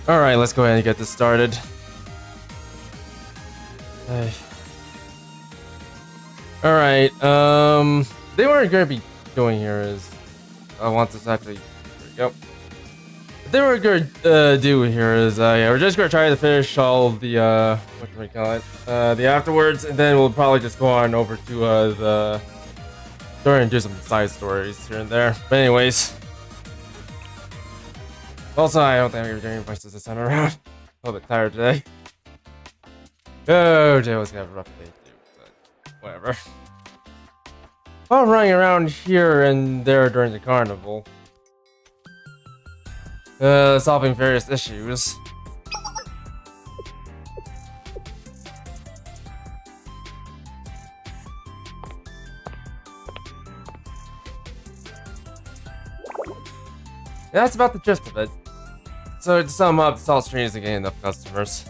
Alright, let's go ahead and get this started. Hey. Alright, they weren't gonna be doing here is I want this actually. There we go. What they were gonna do here is yeah, we're just gonna try to finish all the what do we call it? The afterwards, and then we'll probably just go on over to the story and do some side stories here and there. But anyways. Also, I don't think I'm gonna do any voices this time around. A little bit tired today. Oh, Jay was gonna have a rough day too, but whatever. While running around here and there during the carnival, solving various issues. That's about the gist of it. So to sum up, Salt Stream isn't getting enough customers.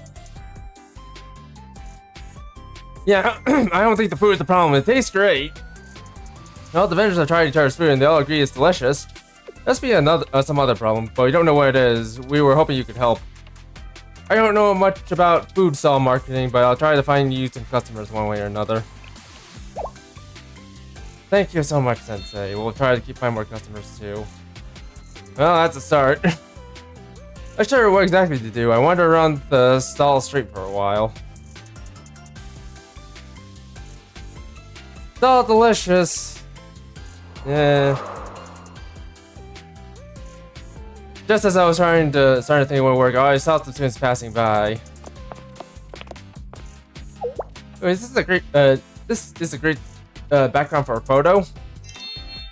Yeah, I don't think the food is the problem. It tastes great. All the vendors are trying to charge food and they all agree it's delicious. Must be another some other problem, but we don't know what it is. We were hoping you could help. I don't know much about food stall marketing, but I'll try to find you some customers one way or another. Thank you so much, Sensei. We'll try to find more customers too. Well, that's a start. Not sure what exactly to do. I wandered around the stall street for a while. It's all delicious. Yeah. Just as I was starting to think it would work, I saw the twins passing by. Wait, this is a great background for a photo.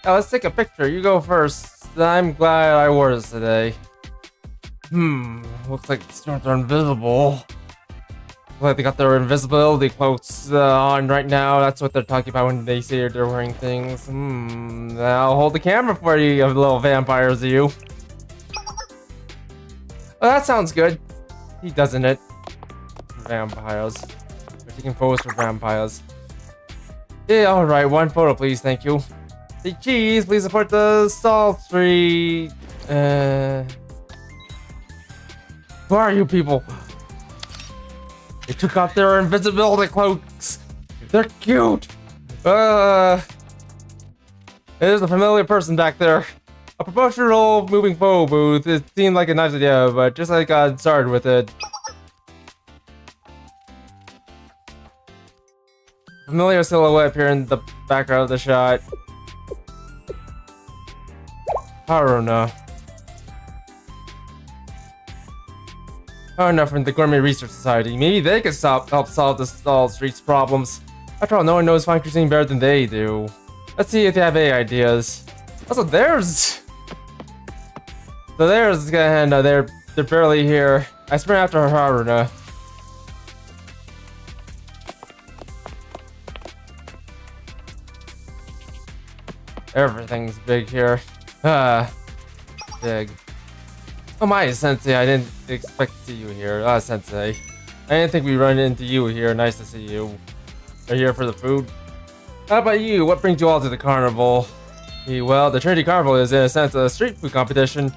Now let's take a picture. You go first. I'm glad I wore this today. Looks like the students are invisible. Looks like they got their invisibility cloaks on right now. That's what they're talking about when they say they're wearing things. I'll hold the camera for you, you little vampires, you. Oh, that sounds good. He doesn't it? Vampires. We're taking photos for vampires. Yeah, alright, one photo please, thank you. Hey, cheese, please support the Salt Street. Who are you people? They took off their invisibility cloaks. They're cute. There's a familiar person back there. A promotional moving photo booth. It seemed like a nice idea, but just like I got started with it. Familiar silhouette appear in the background of the shot. Haruna. Haruna from the Gourmet Research Society. Maybe they could help solve the Stall Street's problems. After all, no one knows fine cuisine better than they do. Let's see if they have any ideas. Also, there's and they're barely here. I sprint after Haruna. Everything's big here. Big. Oh my, Sensei, I didn't expect to see you here. Sensei. I didn't think we'd run into you here. Nice to see you. Are you here for the food? How about you? What brings you all to the carnival? Well, the Trinity Carnival is in a sense a street food competition.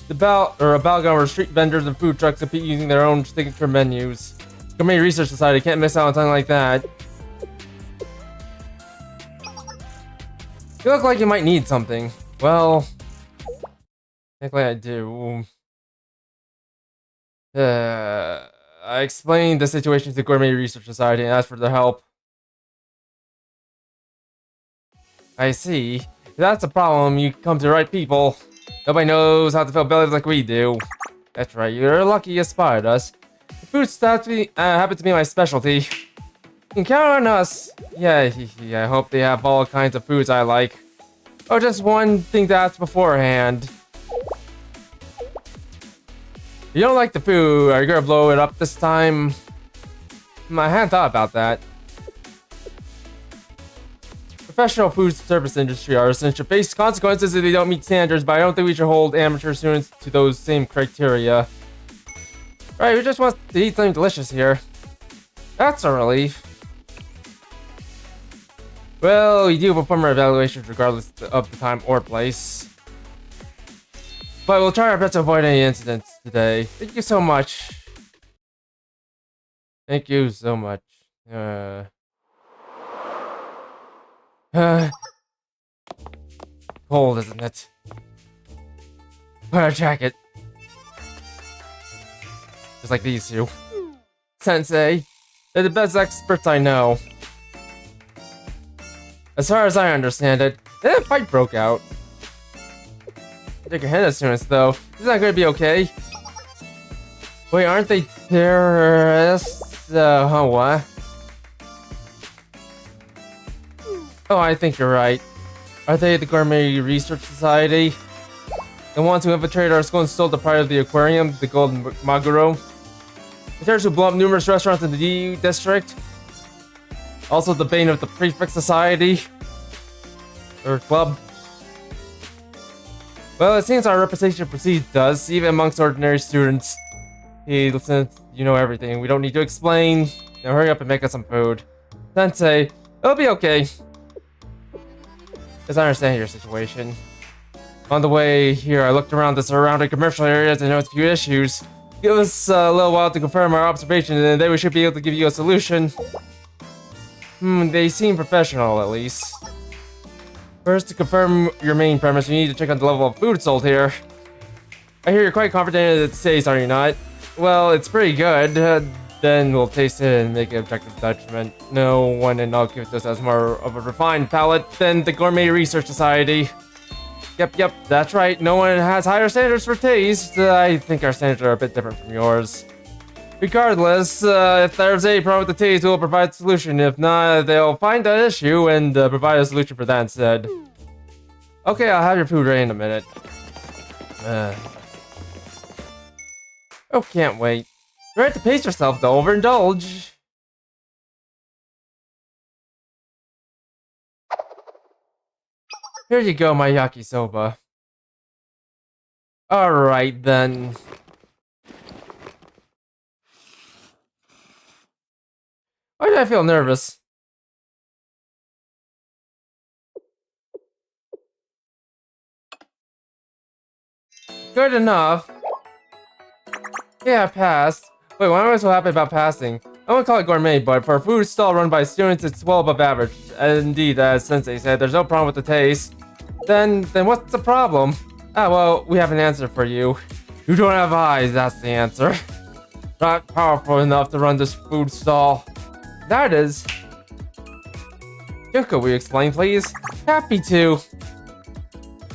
A balgam where street vendors and food trucks compete using their own signature menus. Gourmet Research Society can't miss out on something like that. You look like you might need something. Well, technically I do. I explained the situation to the Gourmet Research Society and asked for their help. I see. If that's a problem, you come to the right people. Nobody knows how to fill bellies like we do. That's right, you're lucky you spotted us. The food happens to be my specialty. You can count on us. Yeah, I hope they have all kinds of foods I like. Oh, just one thing to ask beforehand. If you don't like the food, are you gonna blow it up this time? I hadn't thought about that. Professional food service industry artisans should face consequences if they don't meet standards, but I don't think we should hold amateur students to those same criteria. Right, we just want to eat something delicious here. That's a relief. Well, we do perform our evaluations regardless of the time or place. But we'll try our best to avoid any incidents today. Thank you so much. Thank you so much. Cold, isn't it? Wear a jacket. Just like these two. Sensei, they're the best experts I know. As far as I understand it, a fight broke out. Take your hand as students, though. It's not gonna be okay. Wait, aren't they terrorists? What? Oh, I think you're right. Are they the Gourmet Research Society? The ones who infiltrated our school and stole the pride of the aquarium, the Golden Maguro? The terrorists who blew up numerous restaurants in the DU district? Also the bane of the Prefect Society? Or club? Well, it seems our reputation precedes us, even amongst ordinary students. Hey, listen, you know everything. We don't need to explain. Now hurry up and make us some food. Sensei, it'll be okay. As I understand your situation. On the way here, I looked around the surrounding commercial areas and noticed a few issues. Give us a little while to confirm our observation, and then we should be able to give you a solution. They seem professional, at least. First, to confirm your main premise, you need to check on the level of food sold here. I hear you're quite confident in its taste, are you not? Well, it's pretty good. Then we'll taste it and make an objective judgment. No one in all Kyoto has more of a refined palate than the Gourmet Research Society. Yep, that's right. No one has higher standards for taste. I think our standards are a bit different from yours. Regardless, if there's any problem with the taste, we'll provide a solution. If not, they'll find that issue and provide a solution for that instead. Okay, I'll have your food ready in a minute. Oh, can't wait. You have to pace yourself, though. Overindulge. Here you go, my yakisoba. Alright, then. Why do I feel nervous? Good enough. Yeah, I passed. Wait, why am I so happy about passing? I won't call it gourmet, but for a food stall run by students, it's well above average. And indeed, as Sensei said, there's no problem with the taste. Then what's the problem? Ah, well, we have an answer for you. You don't have eyes, that's the answer. Not powerful enough to run this food stall. That is. Could we explain, please? Happy to.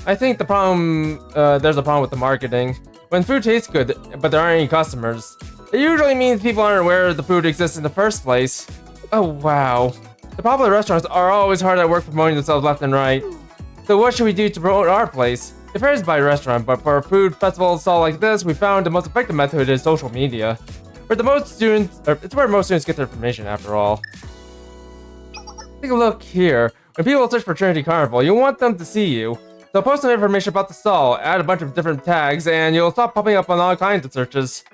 I think the problem, there's a problem with the marketing. When food tastes good, but there aren't any customers, it usually means people aren't aware the food exists in the first place. Oh, wow. The popular restaurants are always hard at work promoting themselves left and right. So what should we do to promote our place? It varies by restaurant, but for a food festival stall like this, we found the most effective method is social media. It's where most students get their information, after all. Take a look here. When people search for Trinity Carnival, you want them to see you. So post some information about the stall, add a bunch of different tags, and you'll stop popping up on all kinds of searches.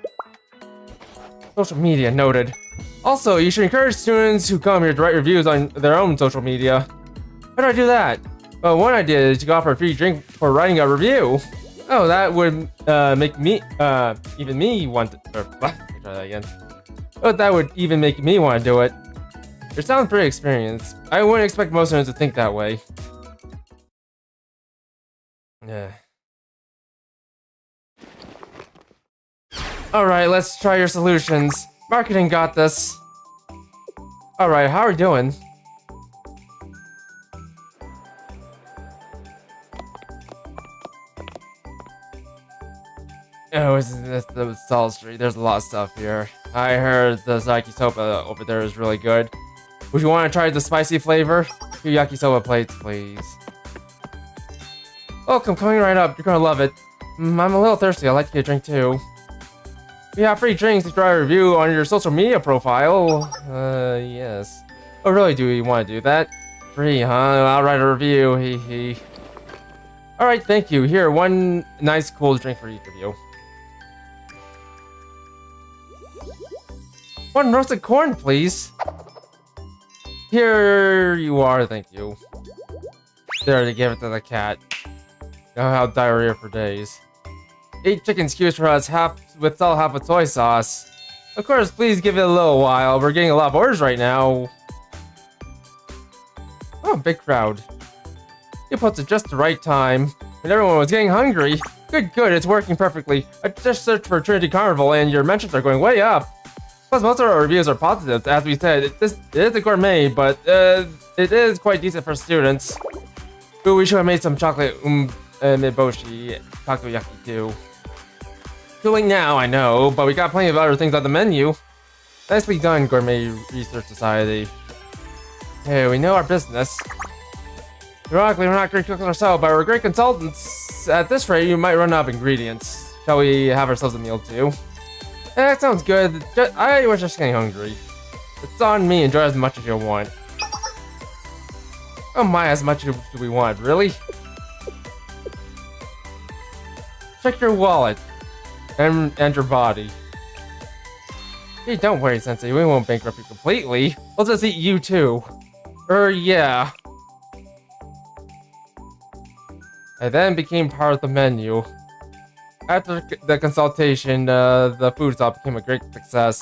Social media, noted. Also, you should encourage students who come here to write reviews on their own social media. How do I do that? Well, one idea is to offer a free drink for writing a review. Oh, that would make me, even me want to, try that again. Oh, that would even make me want to do it. You sound pretty experienced. I wouldn't expect most students to think that way. Yeah. Alright, let's try your solutions. Marketing got this. Alright, how are we doing? Oh, this is the Stall Street. There's a lot of stuff here. I heard the yakisoba over there is really good. Would you want to try the spicy flavor? 2 yakisoba plates, please. Welcome, coming right up. You're gonna love it. I'm a little thirsty. I'd like to get a drink too. We have free drinks to try a review on your social media profile. Yes. Oh, really? Do you want to do that? Free, huh? I'll write a review. Hee hee. Alright, thank you. Here, one nice cool drink for each of you. 1 roasted corn, please. Here you are, thank you. There, they gave it to the cat. I'll have diarrhea for days. 8 chicken skews for us, half with salt, half with soy sauce. Of course, please give it a little while. We're getting a lot of orders right now. Oh, big crowd. You posted just the right time when everyone was getting hungry. Good, it's working perfectly. I just searched for Trinity Carnival and your mentions are going way up. Plus, most of our reviews are positive. As we said, it is a gourmet, but it is quite decent for students. Ooh, we should have made some chocolate umeboshi takoyaki too. Cooling now, I know, but we got plenty of other things on the menu. Nicely done, Gourmet Research Society. Hey, we know our business. Ironically, we're not great cooks ourselves, but we're great consultants. At this rate, you might run out of ingredients. Shall we have ourselves a meal too? That sounds good. I was just getting hungry. It's on me. Enjoy as much as you want. Oh my, as much as we want, really? Check your wallet. And your body. Hey, don't worry, Sensei. We won't bankrupt you completely. We'll just eat you too. Yeah. I then became part of the menu. After the consultation, the food stop became a great success.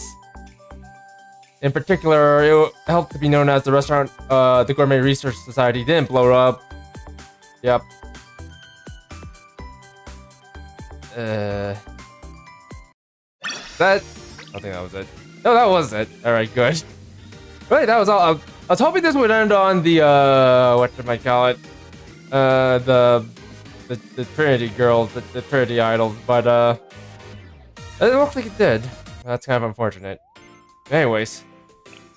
In particular, it helped to be known as the restaurant, the Gourmet Research Society didn't blow up. Yep. I think that was it. No, that was it. Alright, good. Right, that was all. I was hoping this would end on the, whatchamacallit? The Trinity girls, the Trinity idols, but, it looks like it did. That's kind of unfortunate. Anyways.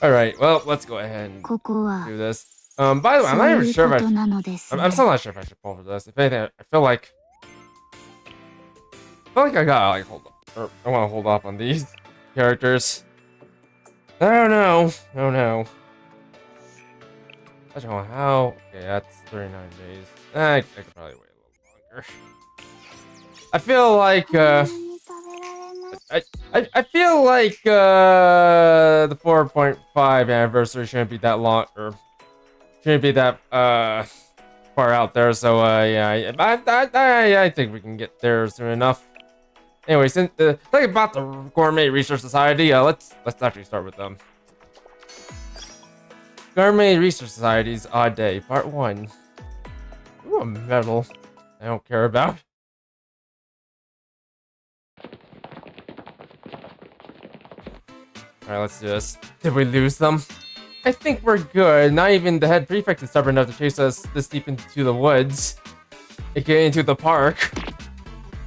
Alright, well, let's go ahead and do this. By the way, I'm not even sure if I'm still not sure if I should pull for this. If anything, I feel like I gotta, like, hold up. Or I want to hold off on these characters. I don't know. I don't know how. Okay, that's 39 days. I could probably wait a little longer. I feel like I feel like the 4.5 anniversary shouldn't be that long, or shouldn't be that far out there. So yeah, I think we can get there soon enough. Anyway, since talking about the Gourmet Research Society, let's actually start with them. Gourmet Research Society's Odd Day, Part 1. Ooh, a medal I don't care about. Alright, let's do this. Did we lose them? I think we're good. Not even the head prefect is stubborn enough to chase us this deep into the woods. AKA into the park.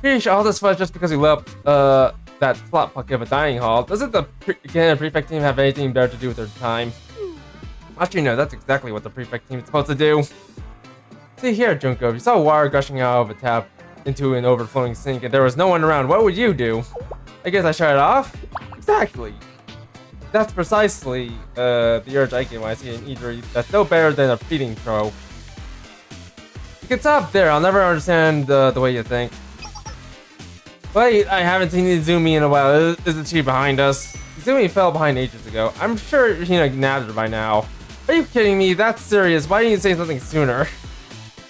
Sheesh, all this fuss just because we left that slot pocket of a dining hall. Doesn't the prefect team have anything better to do with their time? Actually, no, that's exactly what the prefect team is supposed to do. See here, Junko, if you saw water gushing out of a tap into an overflowing sink and there was no one around, what would you do? I guess I shut it off? Exactly. That's precisely the urge I get when I see an eatery that's no better than a feeding trough. You can stop there, I'll never understand the way you think. Wait, I haven't seen Izumi in a while. Isn't she behind us? Izumi fell behind ages ago. I'm sure he nabbed her by now. Are you kidding me? That's serious. Why didn't you say something sooner?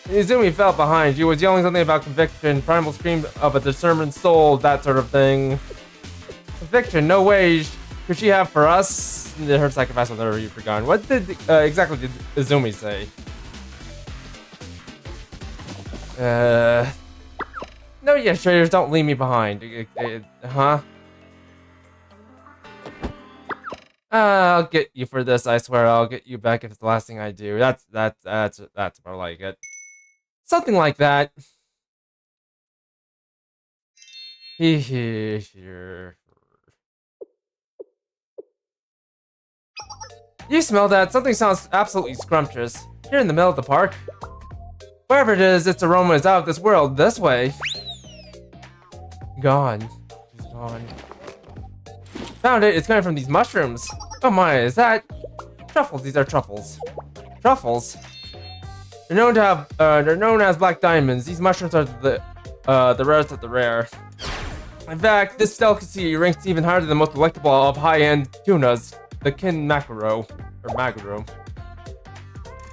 Izumi fell behind. She was yelling something about conviction, primal scream of a discernment soul, that sort of thing. Conviction? No way. Could she have for us? Her sacrifice will never be forgotten. What did exactly did Izumi say? No, yeah, traders, don't leave me behind. Huh? I'll get you for this. I swear, I'll get you back if it's the last thing I do. That's more like it. Something like that. Sure. You smell that? Something sounds absolutely scrumptious. Here in the middle of the park. Wherever it is, its aroma is out of this world. This way. Gone. She's gone. Found it. It's coming from these mushrooms. Oh my, is that truffles? These are truffles. Truffles. They're known to have. They're known as black diamonds. These mushrooms are the rarest of the rare. In fact, this delicacy ranks even higher than the most delectable of high-end tunas, the kin mackerel or maguro.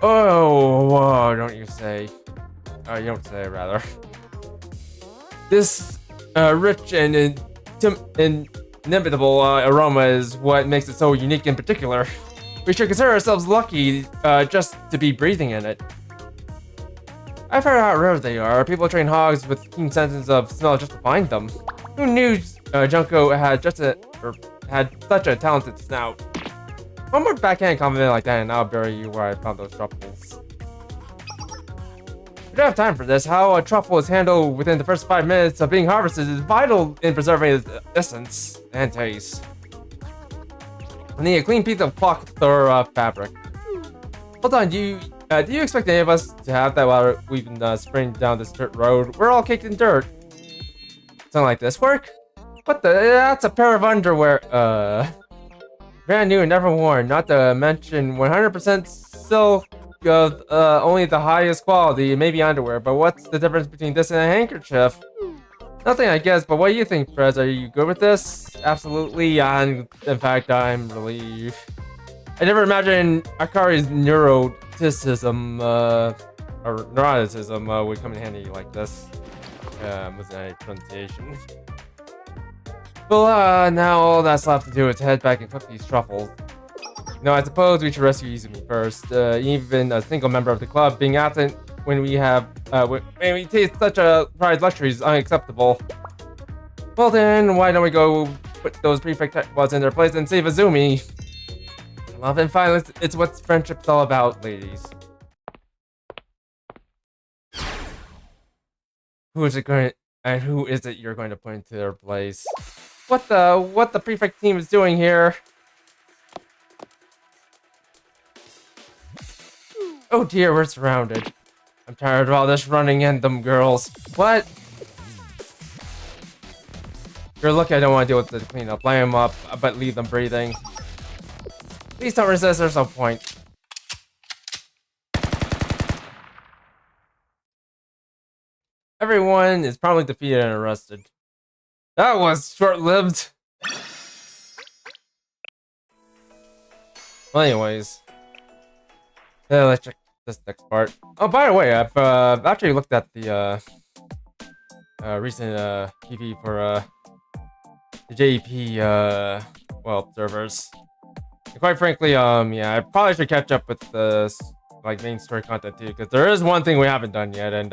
Oh, whoa, don't you say? Oh, you don't say, rather. This rich and inimitable aroma is what makes it so unique in particular. We should consider ourselves lucky just to be breathing in it. I've heard how rare they are. People train hogs with keen senses of smell just to find them. Who knew Junko had had such a talented snout? One more backhand compliment like that and I'll bury you where I found those truffles. We don't have time for this. How a truffle is handled within the first 5 minutes of being harvested is vital in preserving its essence and taste. I need a clean piece of cloth or fabric. Hold on, do you expect any of us to have that while we've been sprinting down this dirt road? We're all caked in dirt. Something like this work? What the? That's a pair of underwear. Brand new and never worn. Not to mention 100% silk of only the highest quality, maybe underwear. But what's the difference between this and a handkerchief? Nothing, I guess. But what do you think, Prez? Are you good with this? Absolutely. In fact, I'm relieved. I never imagined Akari's neuroticism, or neuroticism, would come in handy like this. Wasn't any pronunciation. Well, now all that's left to do is head back and cook these truffles. No, I suppose we should rescue Izumi first. Even a single member of the club being absent when we taste such a prized luxury is unacceptable. Well then, why don't we go put those prefect was in their place and save Izumi? Love and violence, it's what friendship's all about, ladies. Who is it you're going to put into their place? What the prefect team is doing here? Oh dear, we're surrounded. I'm tired of all this running in them girls. What? You're lucky I don't want to deal with the cleanup. Line them up, but leave them breathing. Please don't resist, there's no point. Everyone is probably defeated and arrested. That was short-lived. Well, anyways. Let's check this next part. Oh, by the way, I've actually looked at the recent PV for the JEP well, servers. And quite frankly, yeah, I probably should catch up with the main story content too, because there is one thing we haven't done yet, and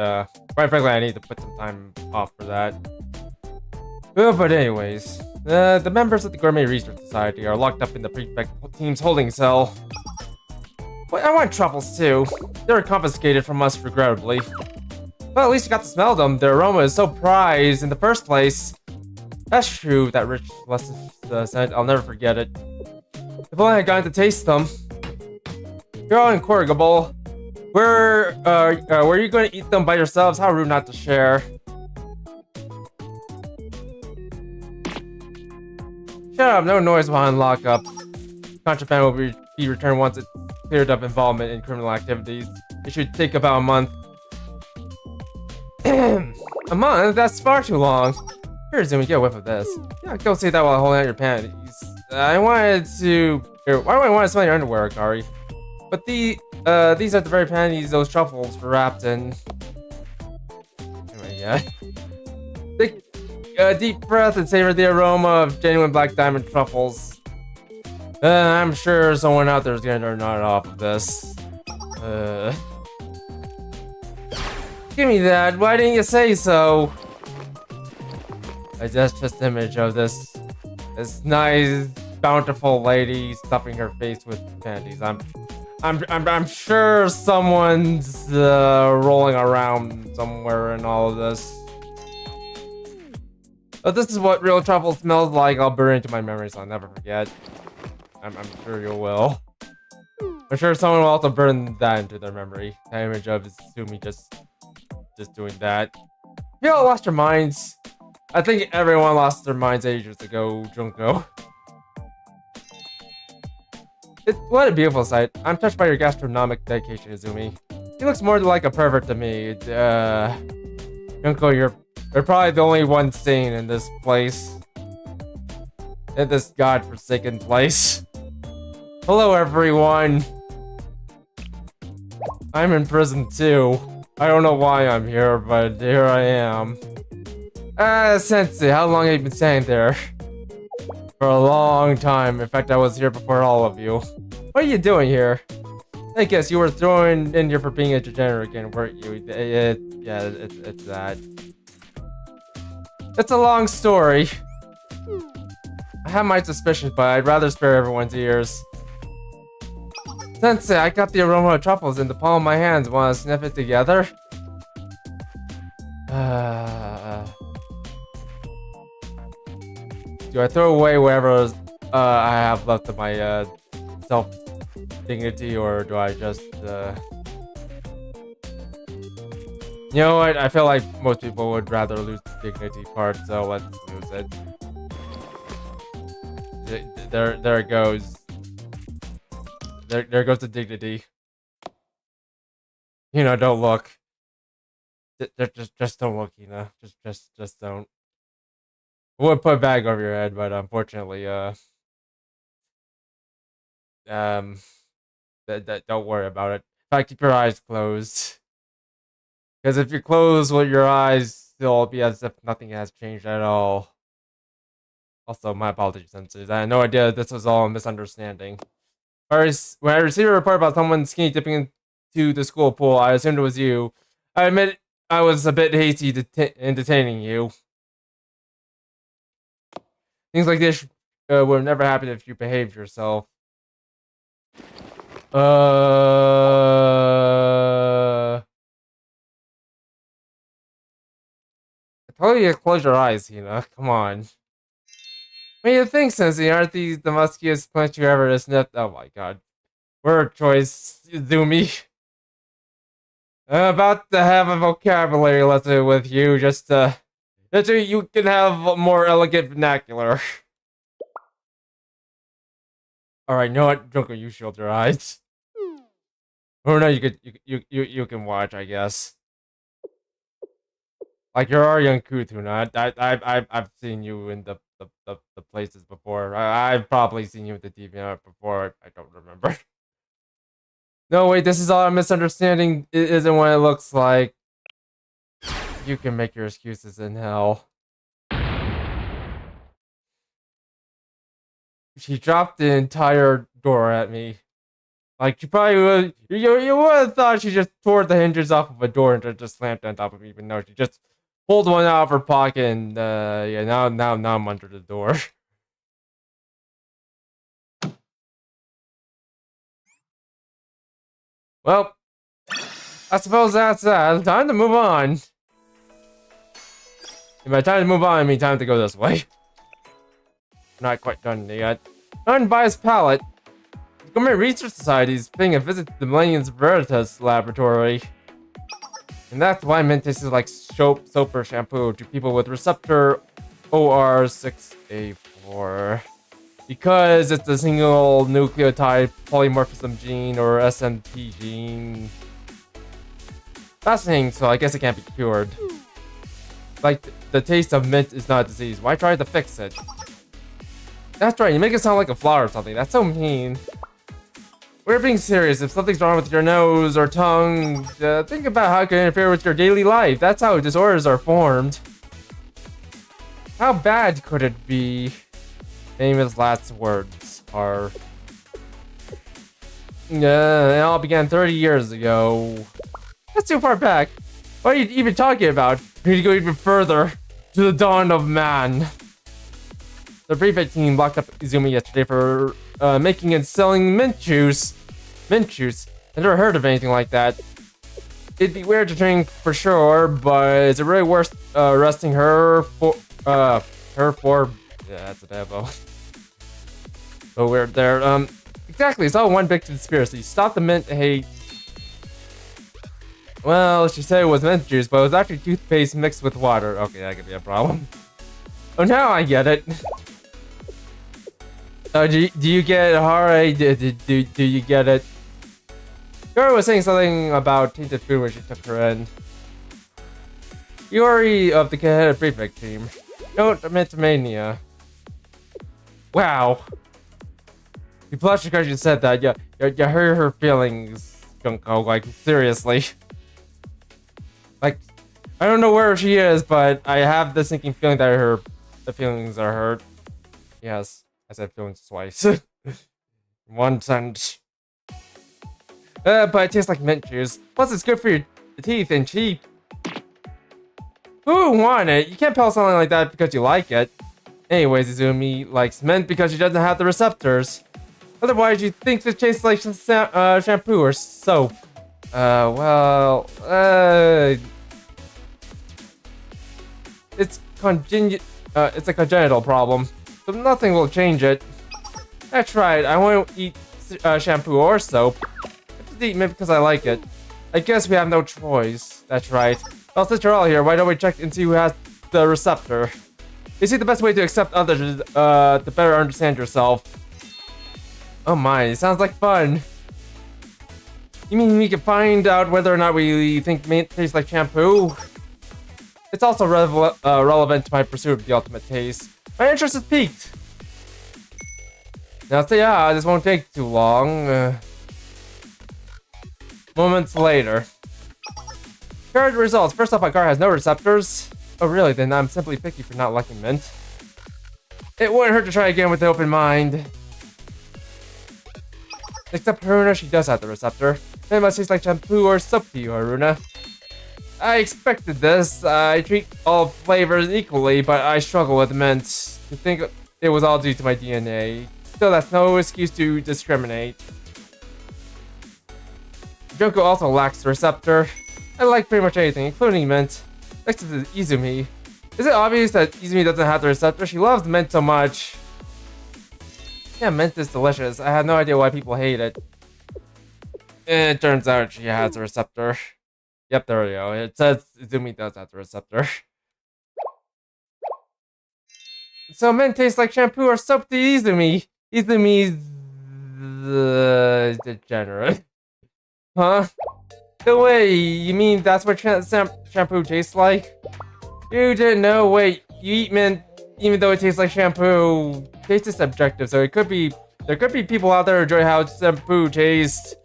quite frankly, I need to put some time off for that. But anyways, the members of the Gourmet Research Society are locked up in the prefect team's holding cell. But I want truffles too. They were confiscated from us regrettably. Well, at least we got to smell them. Their aroma is so prized in the first place. That's true, that rich luscious scent. I'll never forget it. If only I got to taste them. You're all incorrigible. Were you going to eat them by yourselves? How rude not to share. Shut up, no noise behind lockup. Contraband will be returned once it's cleared up involvement in criminal activities. It should take about a month. A month? That's far too long. Here, Izumi, get a whiff of this. Yeah, go say that while holding out your panties. I wanted to... Here, why do I want to smell your underwear, Akari? But these are the very panties those truffles were wrapped in. Anyway, yeah. Take a deep breath and savor the aroma of genuine black diamond truffles. I'm sure someone out there is gonna turn on off of this. Give me that. Why didn't you say so? That's just image of this nice, bountiful lady stuffing her face with panties. I'm sure someone's rolling around somewhere in all of this. But this is what real truffle smells like. I'll burn it into my memory so I'll never forget. I'm sure you will. I'm sure someone will also burn that into their memory. That image of Izumi just doing that. You all lost your minds. I think everyone lost their minds ages ago, Junko. What a beautiful sight. I'm touched by your gastronomic dedication, Izumi. He looks more like a pervert to me. Junko, you're probably the only one sane in this place. In this godforsaken place. Hello, everyone. I'm in prison too. I don't know why I'm here, but here I am. Sensei, how long have you been standing there? For a long time. In fact, I was here before all of you. What are you doing here? I guess you were thrown in here for being a degenerate again, weren't you? Yeah, it's that. It's a long story. I have my suspicions, but I'd rather spare everyone's ears. Sensei, I got the aroma of truffles in the palm of my hands. Want to sniff it together? Do I throw away whatever I have left of my self-dignity, or do I just You know what? I feel like most people would rather lose the dignity part, so let's lose it. There it goes. There goes the dignity. You know, don't look. Just don't look, you know. Just don't. I would put a bag over your head, but unfortunately, don't worry about it. In fact, keep your eyes closed. Because if you close with your eyes, it'll be as if nothing has changed at all. Also, my apologies, sensors. I had no idea this was all a misunderstanding. When I received a report about someone skinny dipping into the school pool, I assumed it was you. I admit I was a bit hasty in detaining you. Things like this would never happen if you behaved yourself. I told you to close your eyes, Hina. Come on. What do you think, Sensei? Aren't these the muskiest plants you ever sniffed? Oh my god. Word choice, Zumi. I'm about to have a vocabulary lesson with you, just so you can have more elegant vernacular. Alright, you know what? Junko, you shield your eyes. Or no, you can watch, I guess. Like, you're already on Kutuna. I've seen you in the places before. I've probably seen you with the DeviantArt before. I don't remember. No, wait, this is all a misunderstanding. It isn't what it looks like. You can make your excuses in hell. She dropped the entire door at me. Like, she probably would. You would have thought she just tore the hinges off of a door and just slammed on top of me, but no, she just pulled one out of her pocket and, yeah, now I'm under the door. Well, I suppose that's time to move on. And by time to move on, I mean time to go this way. Not quite done yet. Unbiased palate. The Government Research Society is paying a visit to the Millennium's Veritas laboratory. And that's why mint tastes like soap or shampoo to people with receptor OR6A4. Because it's a single nucleotide polymorphism gene or SNP gene. Fascinating, so I guess it can't be cured. Like, the taste of mint is not a disease. Why try to fix it? That's right, you make it sound like a flaw or something. That's so mean. We're being serious. If something's wrong with your nose or tongue, think about how it can interfere with your daily life. That's how disorders are formed. How bad could it be? Famous last words are... it all began 30 years ago. That's too far back. What are you even talking about? We need to go even further. To the dawn of man. The prefect team locked up Izumi yesterday for making and selling mint juice. Mint juice? I've never heard of anything like that. It'd be weird to drink for sure, but is it really worth arresting her for... Yeah, that's a devil. So weird there. Exactly, it's all one big conspiracy. Stop the mint hate. Well, she said it was mint juice, but it was actually toothpaste mixed with water. Okay, that could be a problem. Oh, now I get it. Do you get it, Hare? Do you get it? Yuri was saying something about tainted food when she took her in. Yuri of the head prefect team. Don't admit to mania. Wow. You blushed because you said that. You hurt her feelings, Junko. Like, seriously. I don't know where she is, but I have the sinking feeling that the feelings are hurt. Yes, I said feelings twice. One sentence. But it tastes like mint juice. Plus, it's good for your teeth and cheap. Who would want it? You can't tell something like that because you like it. Anyways, Izumi likes mint because she doesn't have the receptors. Otherwise, you'd think it tastes like shampoo or soap. It's it's a congenital problem, so nothing will change it. That's right, I won't eat shampoo or soap. I just eat mint because I like it. I guess we have no choice. That's right. Well, since you're all here, why don't we check and see who has the receptor? You see, the best way to accept others is to better understand yourself. Oh my, it sounds like fun. You mean we can find out whether or not we think mint tastes like shampoo? It's also relevant to my pursuit of the ultimate taste. My interest is piqued. Now, so yeah, this won't take too long. Moments later. Here are the results. First off, my car has no receptors. Oh really, then I'm simply picky for not liking mint. It wouldn't hurt to try again with an open mind. Except Haruna, she does have the receptor. It must taste like shampoo or soap to you, Haruna. I expected this. I treat all flavors equally, but I struggle with mint. To think it was all due to my DNA. Still, that's no excuse to discriminate. Junko also lacks the receptor. I like pretty much anything, including mint. Next is Izumi. Is it obvious that Izumi doesn't have the receptor? She loves mint so much. Yeah, mint is delicious. I had no idea why people hate it. It turns out she has a receptor. Yep, there we go. It says Izumi does have the receptor. So mint tastes like shampoo or soap to Izumi. Izumi's degenerate. Huh? No way, you mean that's what shampoo tastes like? You didn't know, wait, you eat mint even though it tastes like shampoo. Taste is subjective, so there could be people out there who enjoy how shampoo tastes.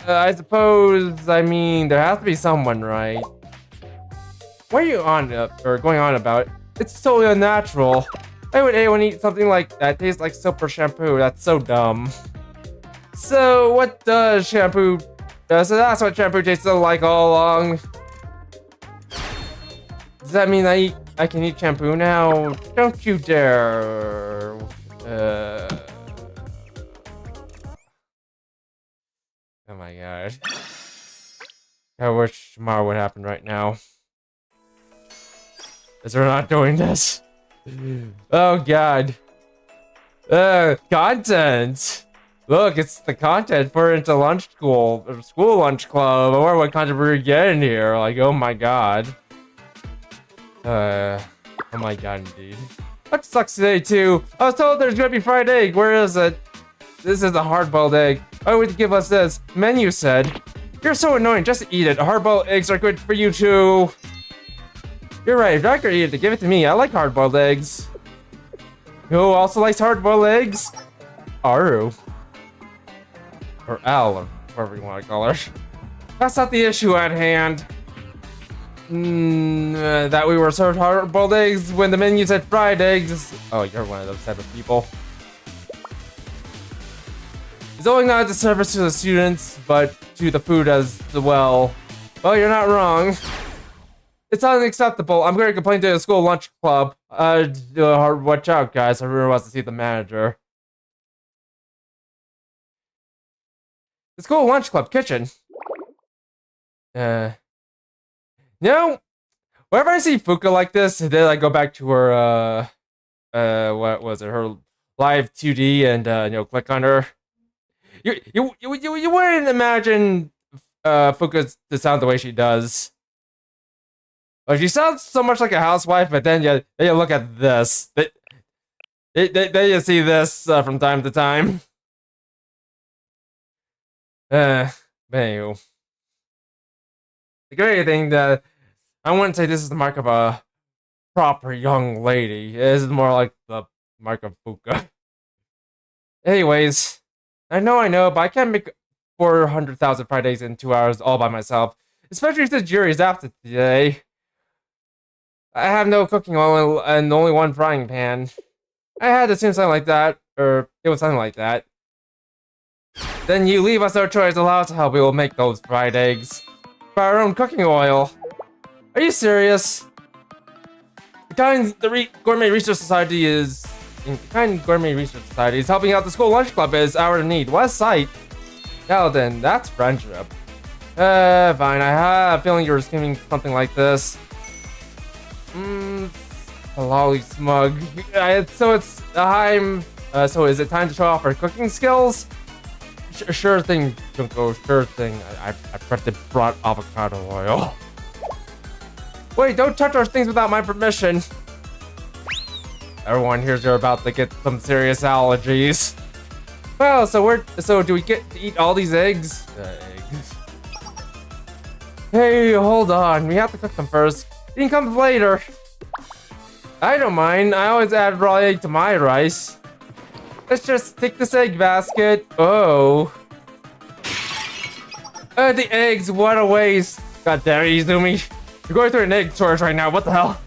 I suppose, I mean, there has to be someone, right? What are you going on about? It's totally unnatural. Why would anyone eat something like that tastes like soap or shampoo? That's so dumb. So, what does shampoo... so that's what shampoo tastes like all along. Does that mean I can eat shampoo now? Don't you dare. Oh my god. I wish tomorrow would happen right now. As we're not doing this. Oh god. Content! Look, it's the content for into lunch school, or school lunch club. I wonder what content we're getting here. Like, oh my god. Oh my god, indeed. That sucks today too. I was told there's gonna be fried egg. Where is it? This is a hard-boiled egg. Why would you give us this? Menu said. You're so annoying. Just eat it. Hard-boiled eggs are good for you too. You're right. If you're not gonna eat it, give it to me. I like hard-boiled eggs. Who also likes hard-boiled eggs? Aru. Or Al, or whatever you want to call her. That's not the issue at hand. That we were served hard-boiled eggs when the menu said fried eggs. Oh, you're one of those type of people. It's only not a disservice to the students, but to the food as well. Well, you're not wrong. It's unacceptable. I'm going to complain to the school lunch club. Watch out, guys. Everyone wants to see the manager. The school lunch club kitchen. No. Whenever I see Fuka like this, then I go back to her, what was it? Her live 2D and, click on her. You wouldn't imagine, Fuka to sound the way she does. Like, she sounds so much like a housewife, but then you look at this. Then you see this, from time to time. But anywho. The great thing that I wouldn't say this is the mark of a proper young lady. This is more like the mark of Fuka. Anyways, I know, but I can't make 400,000 fried eggs in 2 hours all by myself. especially since Yuri's absent today. I have no cooking oil and only one frying pan. I had to assume something like that, or it was something like that. Then you leave us no choice, allow us to help. We will make those fried eggs for our own cooking oil. Are you serious? Gourmet Research Society is helping out the school lunch club is our need. What a sight! Now then, that's friendship. Fine. I have a feeling you're scheming something like this. A lolly smug. So is it time to show off our cooking skills? Sure thing, Junko. Sure thing. I bet they brought avocado oil. Wait, don't touch our things without my permission. Everyone here's you're about to get some serious allergies. Well, so do we get to eat all these eggs? Eggs. Hey, hold on. We have to cook them first. Eating comes later. I don't mind. I always add raw egg to my rice. Let's just take this egg basket. Oh. The eggs, what a waste. God damn it, Izumi. You're going through an egg shortage right now, what the hell?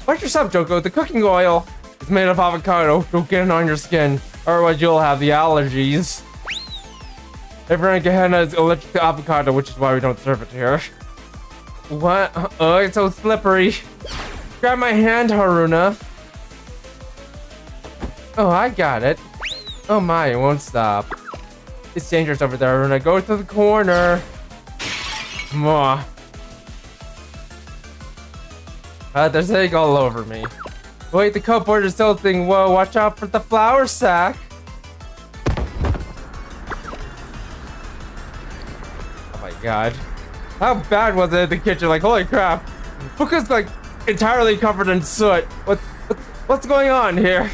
Watch yourself, Joko. The cooking oil is made of avocado. Don't get it on your skin, otherwise you'll have the allergies. Everyone in Gehenna is allergic to avocado, which is why we don't serve it here. What? Oh, it's so slippery. Grab my hand, Haruna. Oh, I got it. Oh my, it won't stop. It's dangerous over there, Haruna. Go to the corner. Mwah. There's egg all over me. Wait, the cupboard is tilting. Whoa, watch out for the flour sack. Oh my god. How bad was it in the kitchen? Like, holy crap. Fuka's like entirely covered in soot. What's going on here?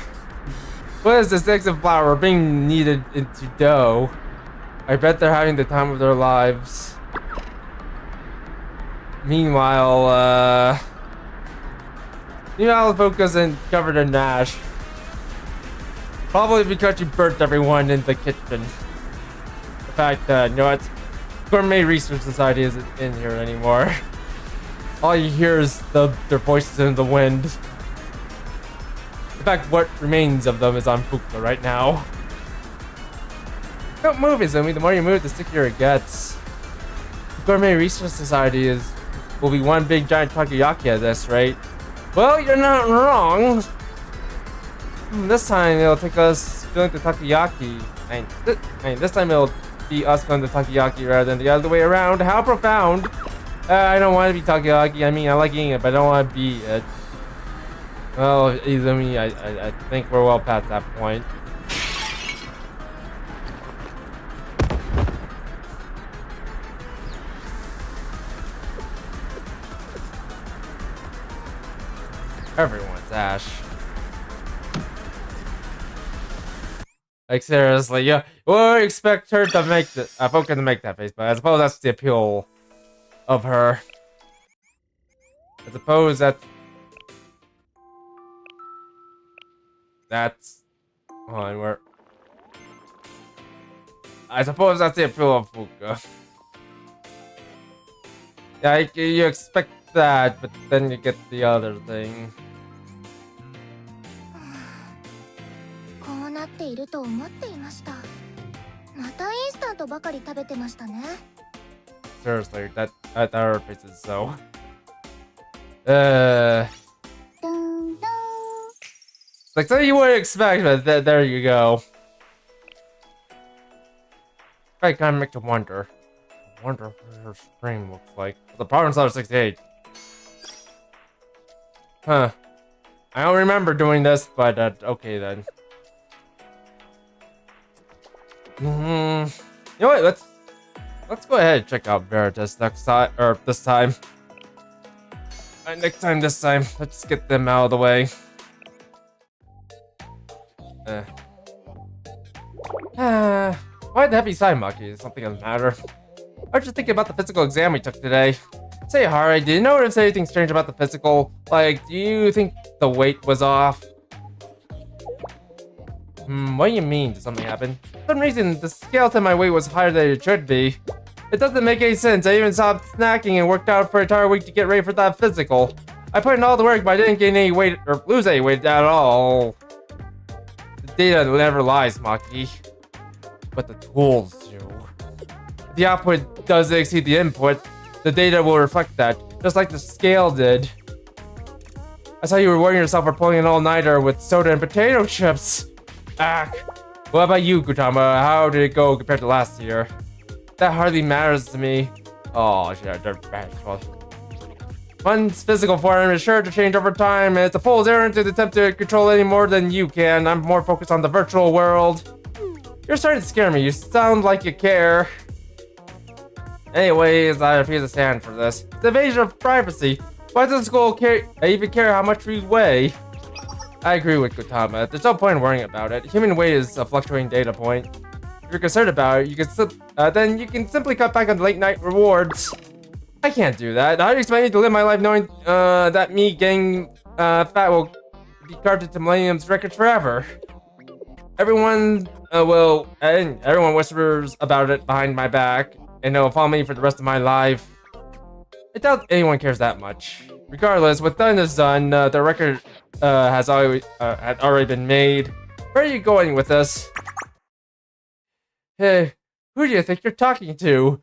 What is this? Eggs and flour being kneaded into dough. I bet they're having the time of their lives. Meanwhile, Fuka's covered in ash. Probably because you burnt everyone in the kitchen. In fact, you know what? Gourmet Research Society isn't in here anymore. All you hear is their voices in the wind. In fact, what remains of them is on Fuka right now. Don't move, Izumi. The more you move, the stickier it gets. Gourmet Research Society will be one big giant takoyaki at this rate. Well, you're not wrong. This time it'll take us filling the takoyaki. This time it'll be us filling the takoyaki rather than the other way around. How profound. I don't want to be takoyaki. I mean, I like eating it, but I don't want to be it. Well, Izumi, I think we're well past that point. Everyone's Ash. Like seriously, yeah. We'll expect her to make Fuka to make that face, but I suppose that's the appeal of her. I suppose that's hold on, where? I suppose that's the appeal of Fuka. Yeah, you expect that, but then you get the other thing. Seriously, that her face is so. Like something you wouldn't expect, but there you go. I kind of make you wonder. I wonder what her stream looks like. The problem solver 68. Huh. I don't remember doing this, but okay then. You know what? Let's go ahead and check out Veritas next time, or this time. This time. Let's get them out of the way. Why the heavy side monkey? Is something doesn't matter. Aren't you thinking about the physical exam we took today? Say, Hari, did you notice anything strange about the physical? Like, do you think the weight was off? What do you mean? Did something happen? For some reason, the scale said my weight was higher than it should be. It doesn't make any sense. I even stopped snacking and worked out for an entire week to get ready for that physical. I put in all the work, but I didn't gain any weight or lose any weight at all. The data never lies, Maki. But the tools do. If the output doesn't exceed the input, the data will reflect that, just like the scale did. I saw you rewarding yourself for pulling an all-nighter with soda and potato chips. Ack. What about you, Gutama? How did it go compared to last year? That hardly matters to me. Oh, shit, they're bad. One's physical form is sure to change over time, and it's a fool's errand to attempt to control any more than you can. I'm more focused on the virtual world. You're starting to scare me. You sound like you care. Anyways, I refuse to stand for this. It's the invasion of privacy. Why doesn't school even care how much we weigh? I agree with Gutama. There's no point in worrying about it. Human weight is a fluctuating data point. If you're concerned about it, you can then you can simply cut back on late night rewards. I can't do that. How do you expect me to live my life knowing that me getting fat will be carved into Millennium's records forever? Everyone everyone whispers about it behind my back, and they'll follow me for the rest of my life. I doubt anyone cares that much. Regardless, what's done is done. The record had already been made. Where are you going with this? Hey, who do you think you're talking to?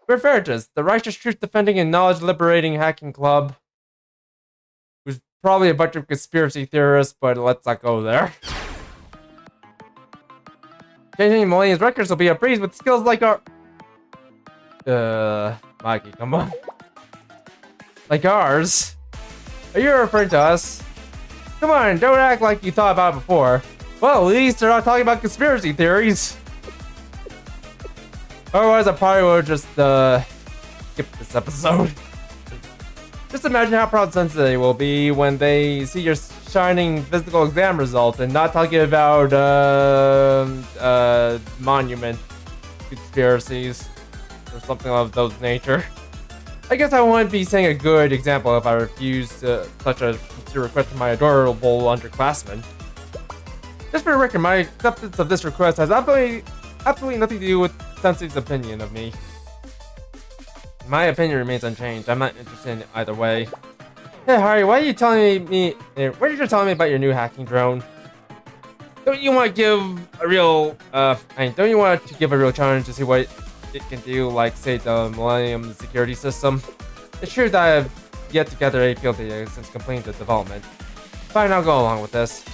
We're Veritas, the righteous truth-defending and knowledge-liberating hacking club. Who's probably a bunch of conspiracy theorists, but let's not go there. Changing Millennium's records will be a breeze with skills like our... Mikey, come on. Like ours? Are you referring to us? Come on, don't act like you thought about it before. Well, at least they're not talking about conspiracy theories. Otherwise, I probably would just, skip this episode. Just imagine how proud Sensei they will be when they see your shining physical exam result and not talking about, monument conspiracies or something of those nature. I guess I wouldn't be setting a good example if I refused such a sincere request from my adorable underclassmen. Just for the record, my acceptance of this request has absolutely nothing to do with Sensei's opinion of me. My opinion remains unchanged. I'm not interested in either way. Hey Harry, why are you telling me about your new hacking drone? Don't you want to give a real don't you want to give a real challenge to see what it can do, like say the Millennium security system? It's true that I've yet to gather any field data since completing the development. Fine, I'll go along with this.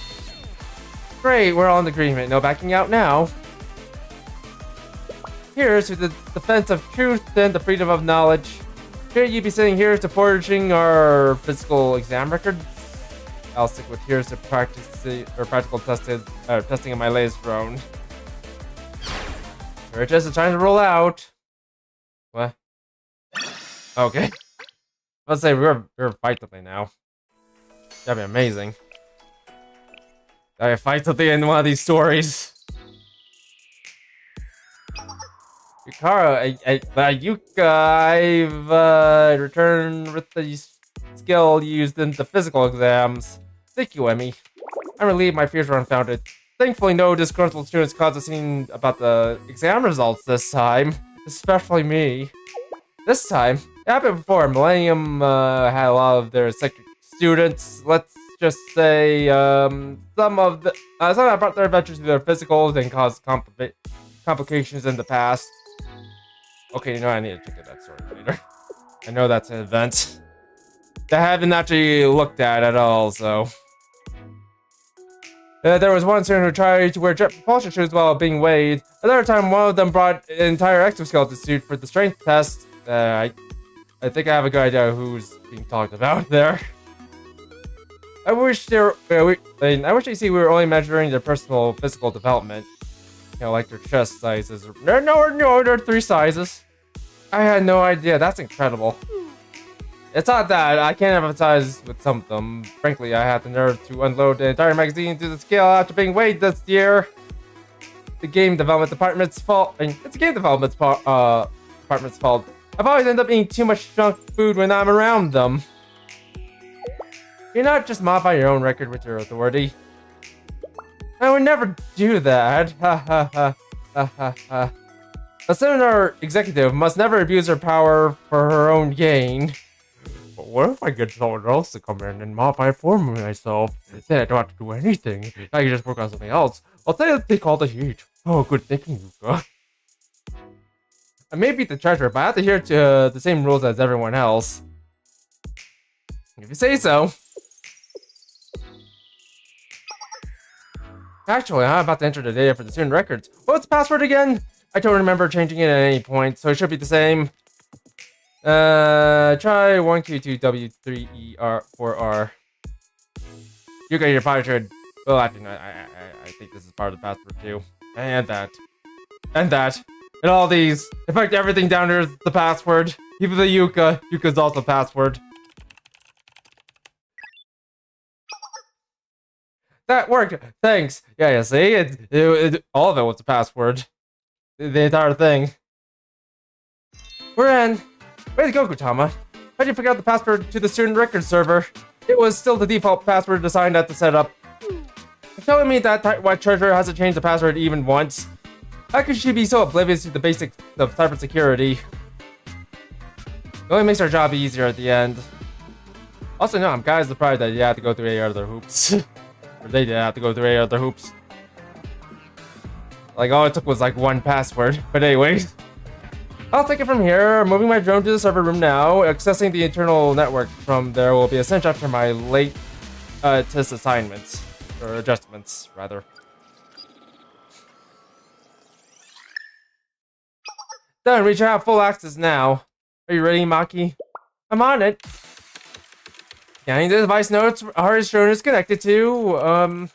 Great, we're all in agreement. No backing out now. Here's to the defense of truth and the freedom of knowledge. Should you be sitting here to forging our physical exam records? I'll stick with here's to practical testing of my latest drone. We're just trying to roll out. What? Okay. Let's say we're fight something now. That'd be amazing. I fight something in one of these stories. Yukara, I've returned with the skill used in the physical exams. Thank you, Emmy. I'm relieved my fears were unfounded. Thankfully, no disgruntled students caused a scene about the exam results this time. Especially me. This time, it happened before. Millennium had a lot of their secret students. Let's just say some have brought their adventures to their physicals and caused complications in the past. Okay, you know, I need to check out that story later. I know that's an event that I haven't actually looked at all, so... there was one student who tried to wear jet propulsion shoes while being weighed. Another time, one of them brought an entire exoskeleton suit for the strength test. I think I have a good idea who's being talked about there. I wish they were only measuring their personal physical development. You know, like their chest sizes. No, there are 3 sizes. I had no idea. That's incredible. It's not that. I can't empathize with some of them. Frankly, I had the nerve to unload the entire magazine into the scale after being weighed this year. The game development department's fault. It's the game development department's fault. I've always ended up eating too much junk food when I'm around them. You're not just modify your own record with your authority. I would never do that. Ha ha ha ha ha ha. A seminar executive must never abuse her power for her own gain. But what if I get someone else to come in and modify it for me myself? Then I don't have to do anything. I can just work on something else. I'll take all the heat. Oh, good thinking, Yuka. I may beat the treasure, but I have to adhere to the same rules as everyone else. If you say so. Actually, I'm about to enter the data for the student records. What's the password again? I don't remember changing it at any point, so it should be the same. Try 1Q2W3ER4R. You got your password. Well, actually, I think this is part of the password too. And that. And that. And all these. In fact, everything down here is the password. Even the Yuka. Yuka's also the password. That worked. Thanks. Yeah, you see? All of it was the password. The entire thing. We're in. Way to go, Kutama. How'd you figure out the password to the student record server? It was still the default password assigned at the setup. You're telling me that White Treasure hasn't changed the password even once? How could she be so oblivious to the basics of cybersecurity? It only makes our job easier at the end. Also, no, I'm kind of surprised that you had to go through any other hoops. Or they did have to go through any other hoops. Like, all it took was like one password. But anyways. I'll take it from here. Moving my drone to the server room now. Accessing the internal network from there will be essential after my late test assignments. Or adjustments, rather. Done. We should have full access now. Are you ready, Maki? I'm on it. Scanning the device notes our drone is connected to.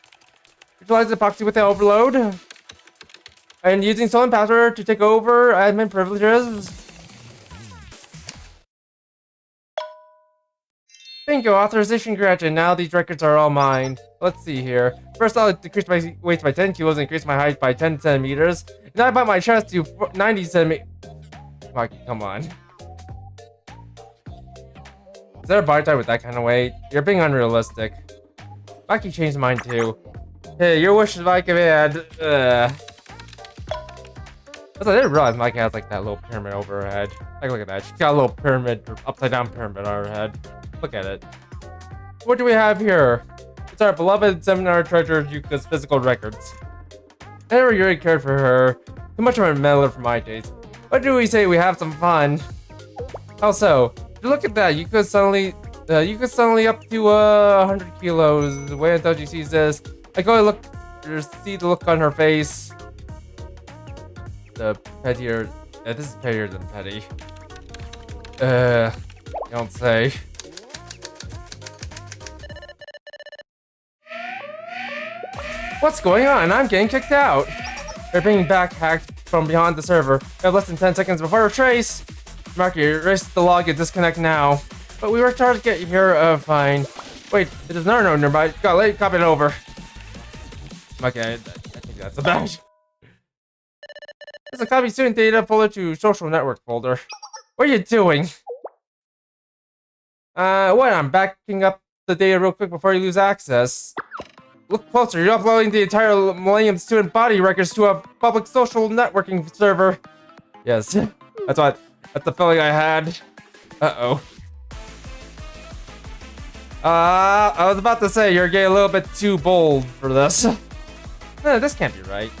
Utilize the epoxy with the overload. And using stolen password to take over admin privileges. Bingo, authorization granted. Now these records are all mine. Let's see here. First, I'll decrease my weight by 10 kilos and increase my height by 10 centimeters. Now I bump my chest to 90 centimeters. Maki, come on. Is there a body type with that kind of weight? You're being unrealistic. Maki changed mine too. Hey, your wish is my command. I didn't realize Mike has like that little pyramid over her head. Like, look at that. She's got a little pyramid, upside down pyramid on her head. Look at it. What do we have here? It's our beloved seminar treasure, Yuka's physical records. I never really cared for her. Too much of a meddler for my taste. What do we say we have some fun? Also, look at that. Yuka's suddenly up to 100 kilos. Wait until she sees this. I go look, see the look on her face. The pettier. This is pettier than petty. Don't say. What's going on? I'm getting kicked out. They're being back hacked from behind the server. We have less than 10 seconds before a trace. Marky, erase the log and disconnect now. But we worked hard to get you here. Fine. Wait, there's another note nearby. Got late. Copy it over. Okay, I think that's a badge. There's a copy student data folder to social network folder. What are you doing? What? I'm backing up the data real quick before you lose access. Look closer. You're uploading the entire Millennium student body records to a public social networking server. Yes, that's the feeling I had. Uh-oh. I was about to say you're getting a little bit too bold for this. No, this can't be right.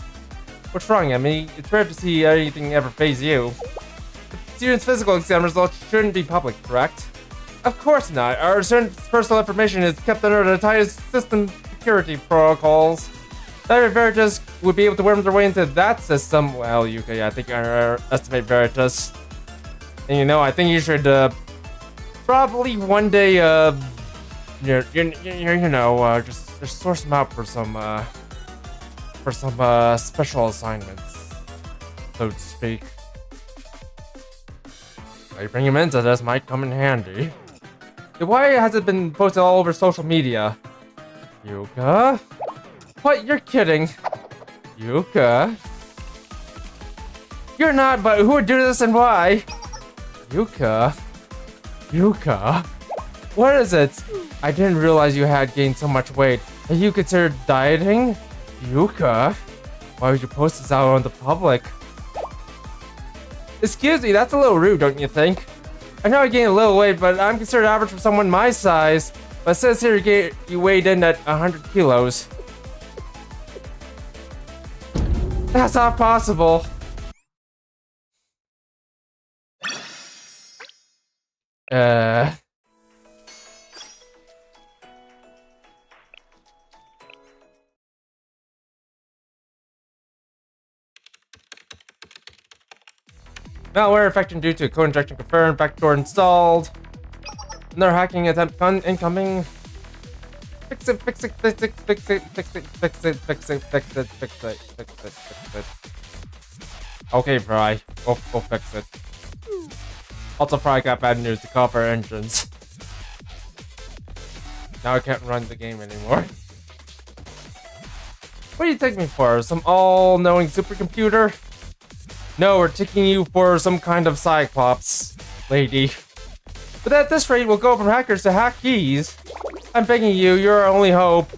What's wrong, Emmy? It's rare to see anything ever phase you. The student's physical exam results shouldn't be public, correct? Of course not. Our student's personal information is kept under the tightest system security protocols. That Veritas would be able to worm their way into that system. Well, Yuka, yeah, I think I underestimate Veritas. And you know, I think you should probably one day just source them out for some special assignments, so to speak. I bring him in, so this might come in handy. Why has it been posted all over social media? Yuka? What? You're kidding. Yuka? You're not, but who would do this and why? Yuka? Yuka? What is it? I didn't realize you had gained so much weight. Have you considered dieting? Yuka? Why would you post this out on the public? Excuse me, that's a little rude, don't you think? I know I gained a little weight, but I'm considered average for someone my size. But it says here you weighed in at 100 kilos. That's not possible. Malware infection due to code injection confirmed. Backdoor installed. Another hacking attempt incoming. Fix it, fix it, fix it, fix it, fix it, fix it, fix it, fix it, fix it, fix it, fix it. Okay, Fry. Go fix it. Also, Fry got bad news to copper engines. Now I can't run the game anymore. What do you take me for? Some all-knowing supercomputer? No, we're taking you for some kind of cyclops, lady. But at this rate, we'll go from hackers to hack keys. I'm begging you, you're our only hope.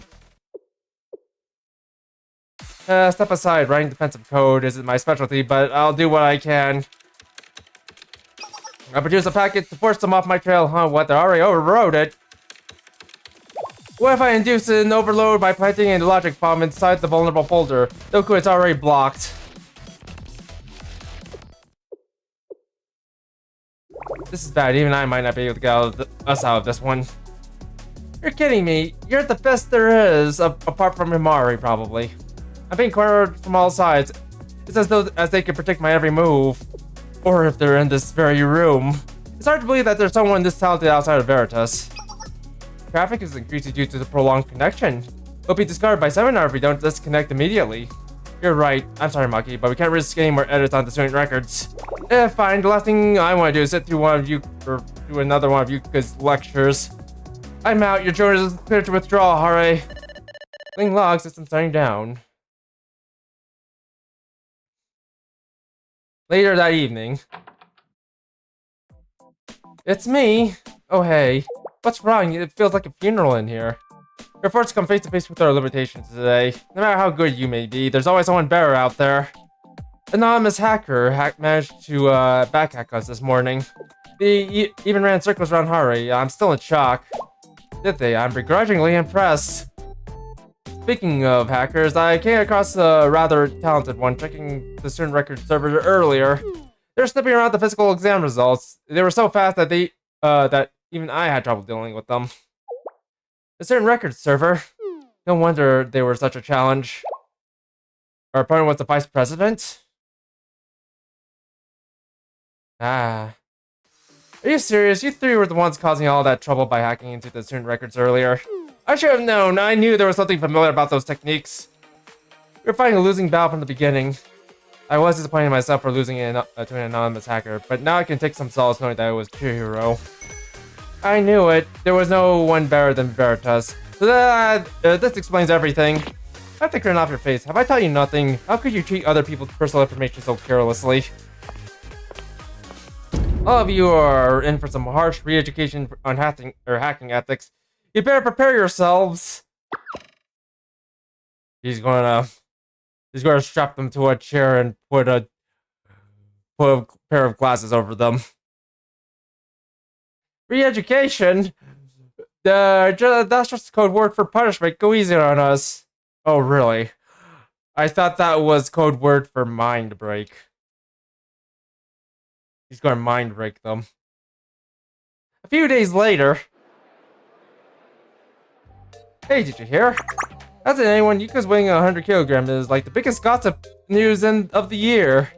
Step aside, writing defensive code isn't my specialty, but I'll do what I can. I produce a packet to force them off my trail. Huh, what, they already overrode it? What if I induce an overload by planting a logic bomb inside the vulnerable folder? Look, it's already blocked. This is bad, even I might not be able to get us out of this one. You're kidding me, you're the best there is, apart from Himari, probably. I'm being cornered from all sides. It's as though they can predict my every move. Or if they're in this very room. It's hard to believe that there's someone this talented outside of Veritas. Traffic is increasing due to the prolonged connection. It'll be discovered by seminar if we don't disconnect immediately. You're right, I'm sorry Maki, but we can't risk getting more edits on the student records. Fine, the last thing I want to do is sit through one of you, or do another one of Yuka's lectures. I'm out, your joint is clear to withdraw, Hare. Ling log system starting down. Later that evening. It's me. Oh hey. What's wrong? It feels like a funeral in here. We're forced to come face to face with our limitations today. No matter how good you may be, there's always someone better out there. Anonymous hacker managed to backhack us this morning. They even ran circles around Hari. I'm still in shock. Did they? I'm begrudgingly impressed. Speaking of hackers, I came across a rather talented one checking the student record server earlier. They're sniffing around the physical exam results. They were so fast that that even I had trouble dealing with them. The student record server? No wonder they were such a challenge. Our opponent was the vice president? Ah. Are you serious? You three were the ones causing all that trouble by hacking into the student records earlier. I should have known. I knew there was something familiar about those techniques. We were fighting a losing battle from the beginning. I was disappointed in myself for losing to an anonymous hacker, but now I can take some solace knowing that it was Chihiro. I knew it. There was no one better than Veritas. So this explains everything. I have to grin off your face. Have I taught you nothing? How could you treat other people's personal information so carelessly? All of you are in for some harsh re-education on hacking ethics. You better prepare yourselves. He's gonna strap them to a chair and put a pair of glasses over them. Re-education? That's just a code word for punishment. Go easy on us. Oh, really? I thought that was code word for mind break. He's gonna mind break them. A few days later. Hey, did you hear? That's it, anyone. Yuka's weighing 100 kilograms is like the biggest gossip news of the year.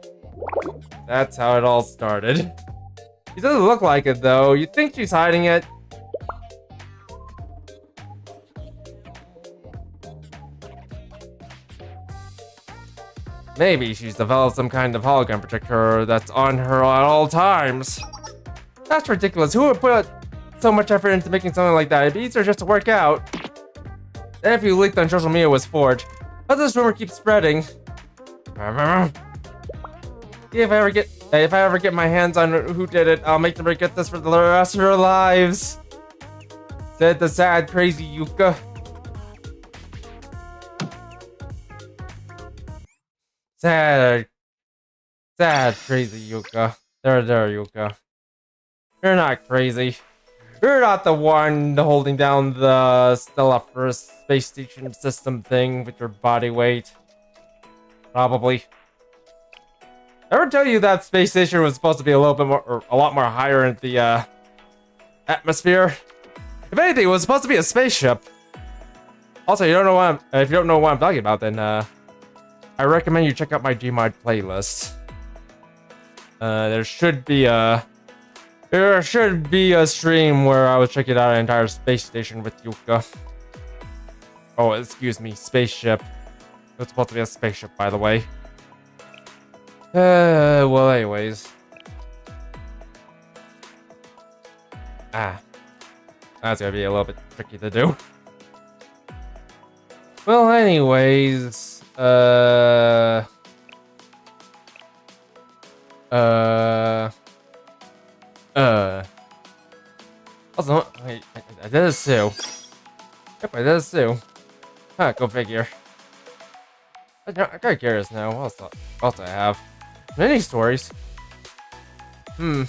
That's how it all started. He doesn't look like it, though. You think she's hiding it? Maybe she's developed some kind of hologram protector that's on her at all times. That's ridiculous. Who would put so much effort into making something like that? It'd be easier just to work out. And if you leaked on social media was forged, how's this rumor keep spreading? If I ever get my hands on who did it, I'll make them regret this for the rest of their lives. Said the sad, crazy Yuka. Sad, crazy Yuka. There, Yuka. You're not crazy. You're not the one holding down the Stella First space station system thing with your body weight. Probably. Ever tell you that space station was supposed to be a little bit more, or a lot more higher in the atmosphere? If anything, it was supposed to be a spaceship. Also, if you don't know what I'm talking about, then I recommend you check out my Gmod playlist. There should be a stream where I was checking out an entire space station with Yuka. Oh, excuse me, spaceship. It's supposed to be a spaceship, by the way. Well, anyways. That's gonna be a little bit tricky to do. Well, anyways, also, wait, I did this too. Yep, I did this too. Huh, go figure. I'm kind of curious now. What else do I have? Many stories. I'll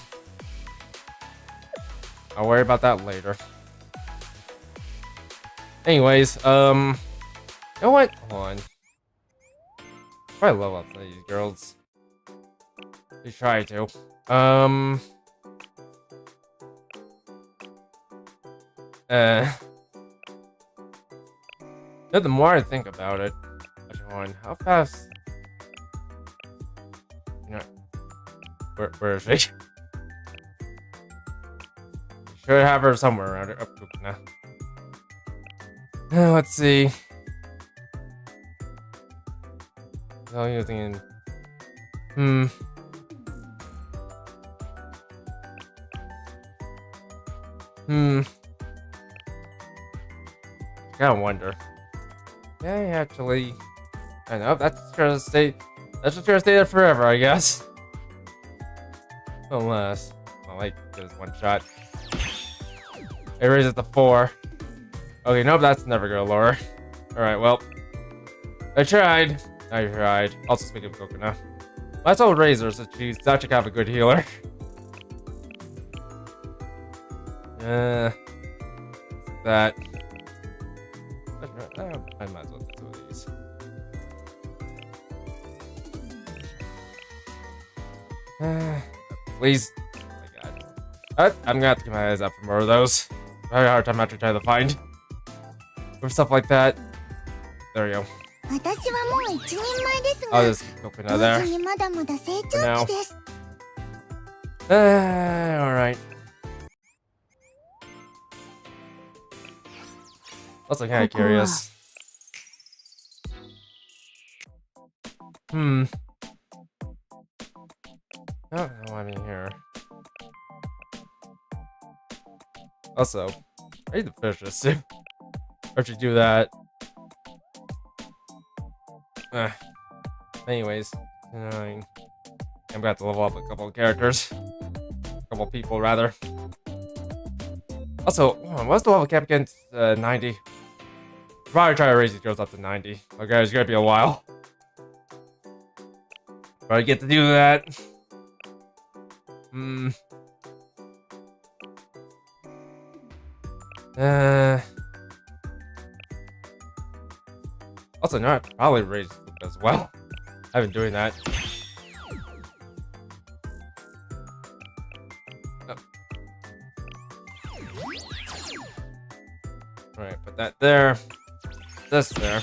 worry about that later. Anyways, you know what? Hold on. Probably level up some of these girls. You try to. The more I think about it, how fast? You know, where is she? Should have her somewhere around here. Oh, nah. Let's see. So you're thinking, Gotta wonder. Yeah, actually, I know that's just gonna stay. That's just gonna stay there forever, I guess. Unless, well, like, there's one shot. It raises to 4. Okay, nope, that's never gonna lower. All right, well, I tried. I tried. Also, speaking of Coconut, I told Razor that she's actually kind of a good healer. That. I might as well do 2 of these. Please. Oh my god. I'm gonna have to keep my eyes out for more of those. Very hard time after trying to find. Or stuff like that. There we go. I'll just keep Coconut there. For now. Alright. Also kind of curious. I don't know what I mean here. Also, I need to finish this too. Or should do that. Anyways, I'm gonna have to level up a couple of characters. A couple of people, rather. Also, what's the level cap against 90? Probably try to raise these girls up to 90. Okay, it's gonna be a while. But I get to do that. Also, no, I probably raise as well. I've been doing that. Alright, put that there. This there.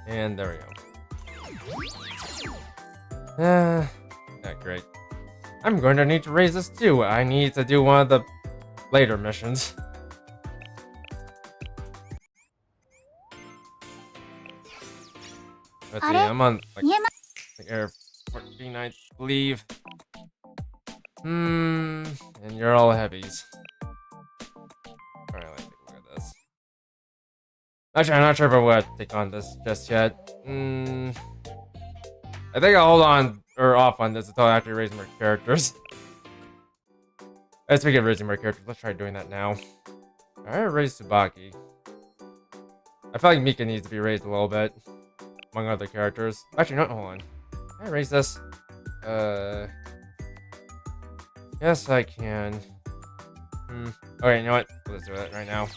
And there we go. Yeah, great. I'm going to need to raise this too. I need to do one of the later missions. Let's see, I'm on like Air 14, I believe. And you're all heavies. Alright, let's take a look at this. Actually, I'm not sure if I want to take on this just yet. I think I'll hold on or off on this until after raising more characters. Speaking of raising more characters, let's try doing that now. Alright, raise Tsubaki. I feel like Mika needs to be raised a little bit. Among other characters. Actually, no, hold on. Can I raise this? Yes, I can. Okay, you know what? Let's do that right now.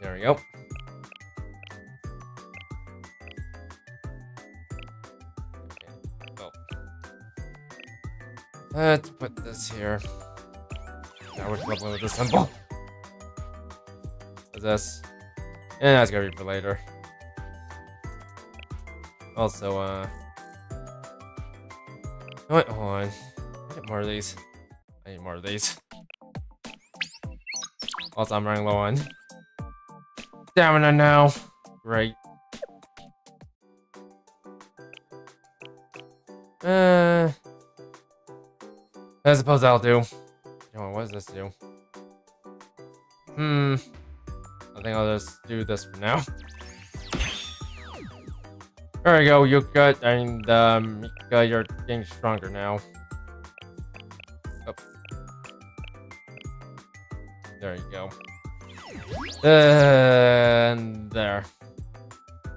There we go. Okay. Oh. Let's put this here. Now we're struggling with this symbol. What's this? Yeah, that's gonna be for later. Also, you know what? Hold on. I get more of these. I need more of these. Also, I'm running low on stamina now. Great. I suppose that'll do. Oh, what does this do? I think I'll just do this for now. There we go, Yuka, and Mika, you're getting stronger now. Oh. There you go. And there.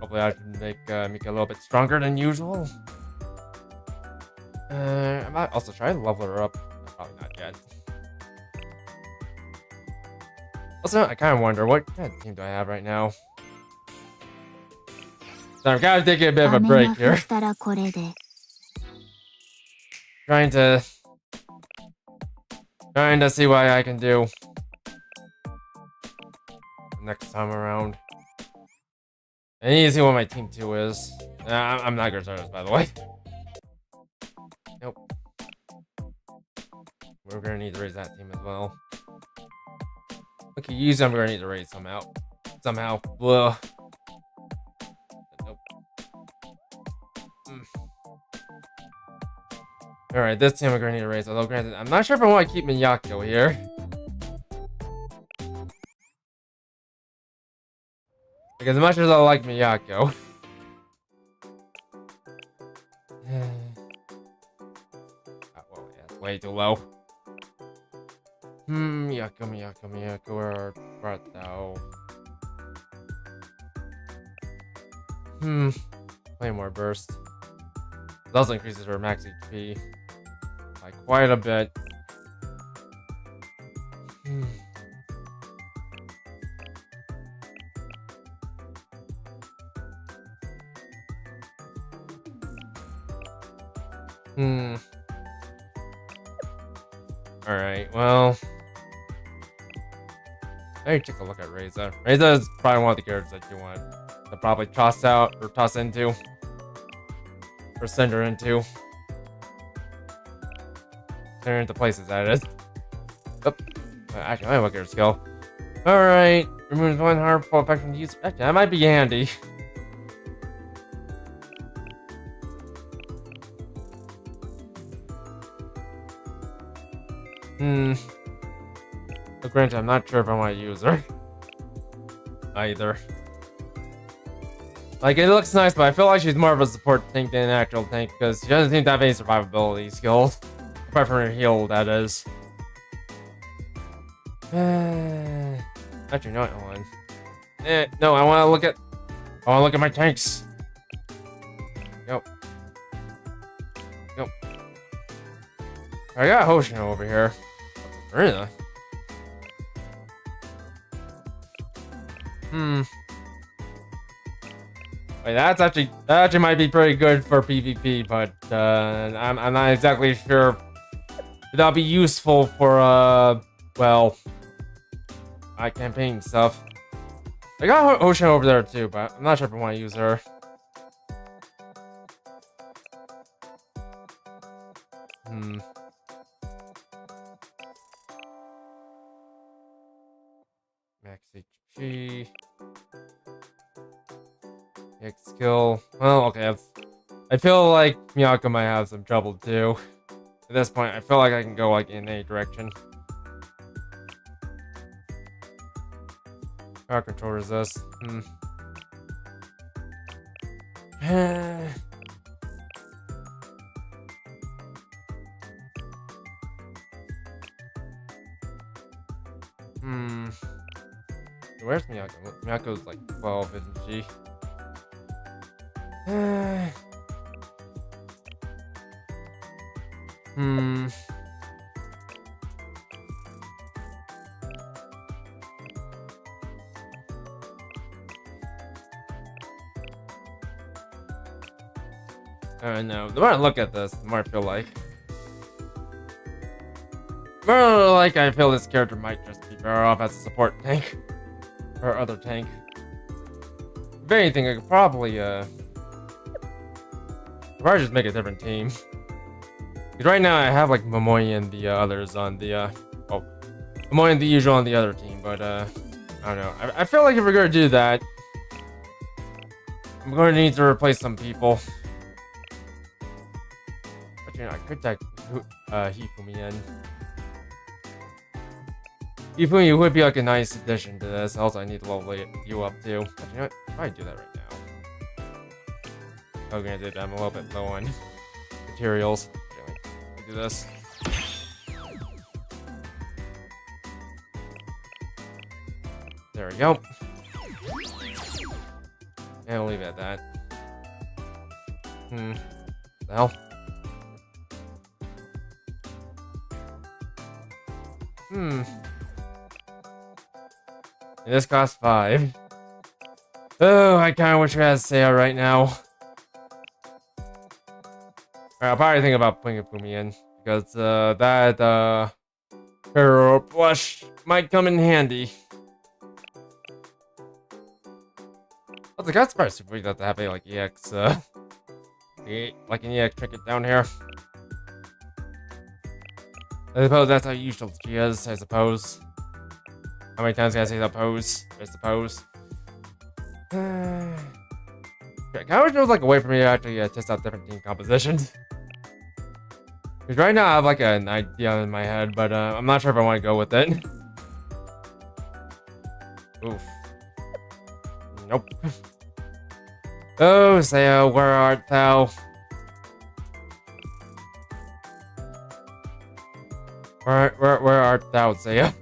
Hopefully I can make Mika a little bit stronger than usual. I might also try to level her up. Probably not yet. Also, I kind of wonder what kind of team do I have right now. So I'm kind of taking a bit of a break here. Trying to see what I can do next time around. I need to see what my team 2 is. I'm not gonna start this, by the way. Nope. We're gonna need to raise that team as well. Okay, use them. We're gonna need to raise somehow. Ugh. Nope. Alright, this team we're gonna need to raise. Although, granted, I'm not sure if I want to keep Miyako here. Because as much as I like Miyako. Well, yeah, it's way too low. Miyako, where art thou? Play more burst. It also increases her max HP by quite a bit. Alright, well. Maybe take a look at Reza. Reza is probably one of the characters that you want to probably toss out or toss into. Or send her into. Send her into places, that is. Oh. Actually, I might look at her skill. Alright. Removes one harmful effect from the user. Actually, that might be handy. But granted, I'm not sure if I want to use her. Either. Like, it looks nice, but I feel like she's more of a support tank than an actual tank, because she doesn't seem to have any survivability skills. Apart from her heal, that is. Actually, no, I don't want. No, I want to look at my tanks. Yep. I got Hoshino over here. Really? Wait, that actually might be pretty good for PvP, but I'm not exactly sure if that'll be useful for well, my campaign stuff. I got Ocean over there too, but I'm not sure if I want to use her. Max HP. X skill. Well, okay. I feel like Miyako might have some trouble too. At this point, I feel like I can go like in any direction. Power control resist. Hmm. Where's Miyako? Miyako's like 12, isn't she? Hmm. No. The more I look at this, the more I feel like. I feel this character might just be better off as a support tank. Or other tank. If anything, I could probably just make a different team. Because right now I have like Momoy and the others on the Momoy and the usual on the other team, but I don't know. I feel like if we're gonna do that, I'm gonna need to replace some people. But you know, I could take Hifumi in. Hifumi would be like a nice addition to this. Also, I need to level you up too. But you know what? I do that right now. Oh, granted, I'm a little bit low on materials. Anyway, do this. There we go. And I'll leave it at that. The hell? And this costs 5. Oh, I kinda wish I had Seiya right now. Alright, I'll probably think about putting Fumi in. Because that hero blush might come in handy. Also, got surprised if we got to have a like EX like an EX trinket down here. I suppose that's how usual she is, I suppose. How many times can I say suppose? I suppose. Kind of wish there was like a way for me to actually test out different team compositions. Because right now I have like an idea in my head, but I'm not sure if I want to go with it. Oof. Nope. Oh, Seiya, where art thou? Where art thou, Seiya?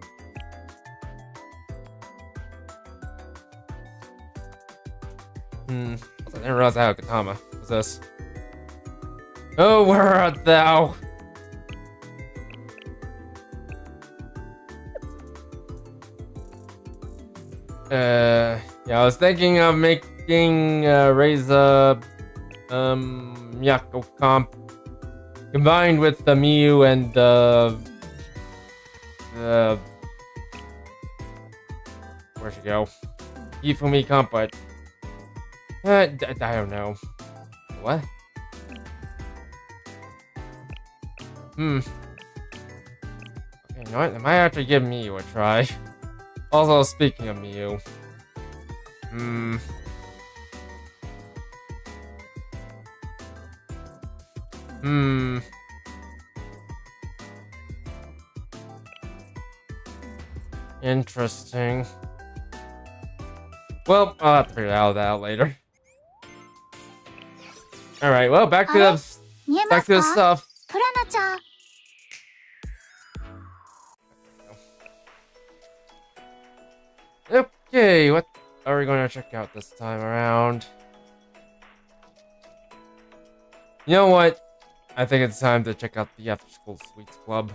I didn't realize I had a katana. What's this? Oh, where art thou? Yeah, I was thinking of making Reza Miyako comp combined with the Miyu and where'd she go? Hifumi comp, but I don't know. What? Okay, you know what? I might have to give Miyu a try. Also, speaking of Miyu. Interesting. Well, I'll have to figure that out later. Alright, well, back to the stuff. Okay, what are we going to check out this time around? You know what? I think it's time to check out the After School Sweets Club.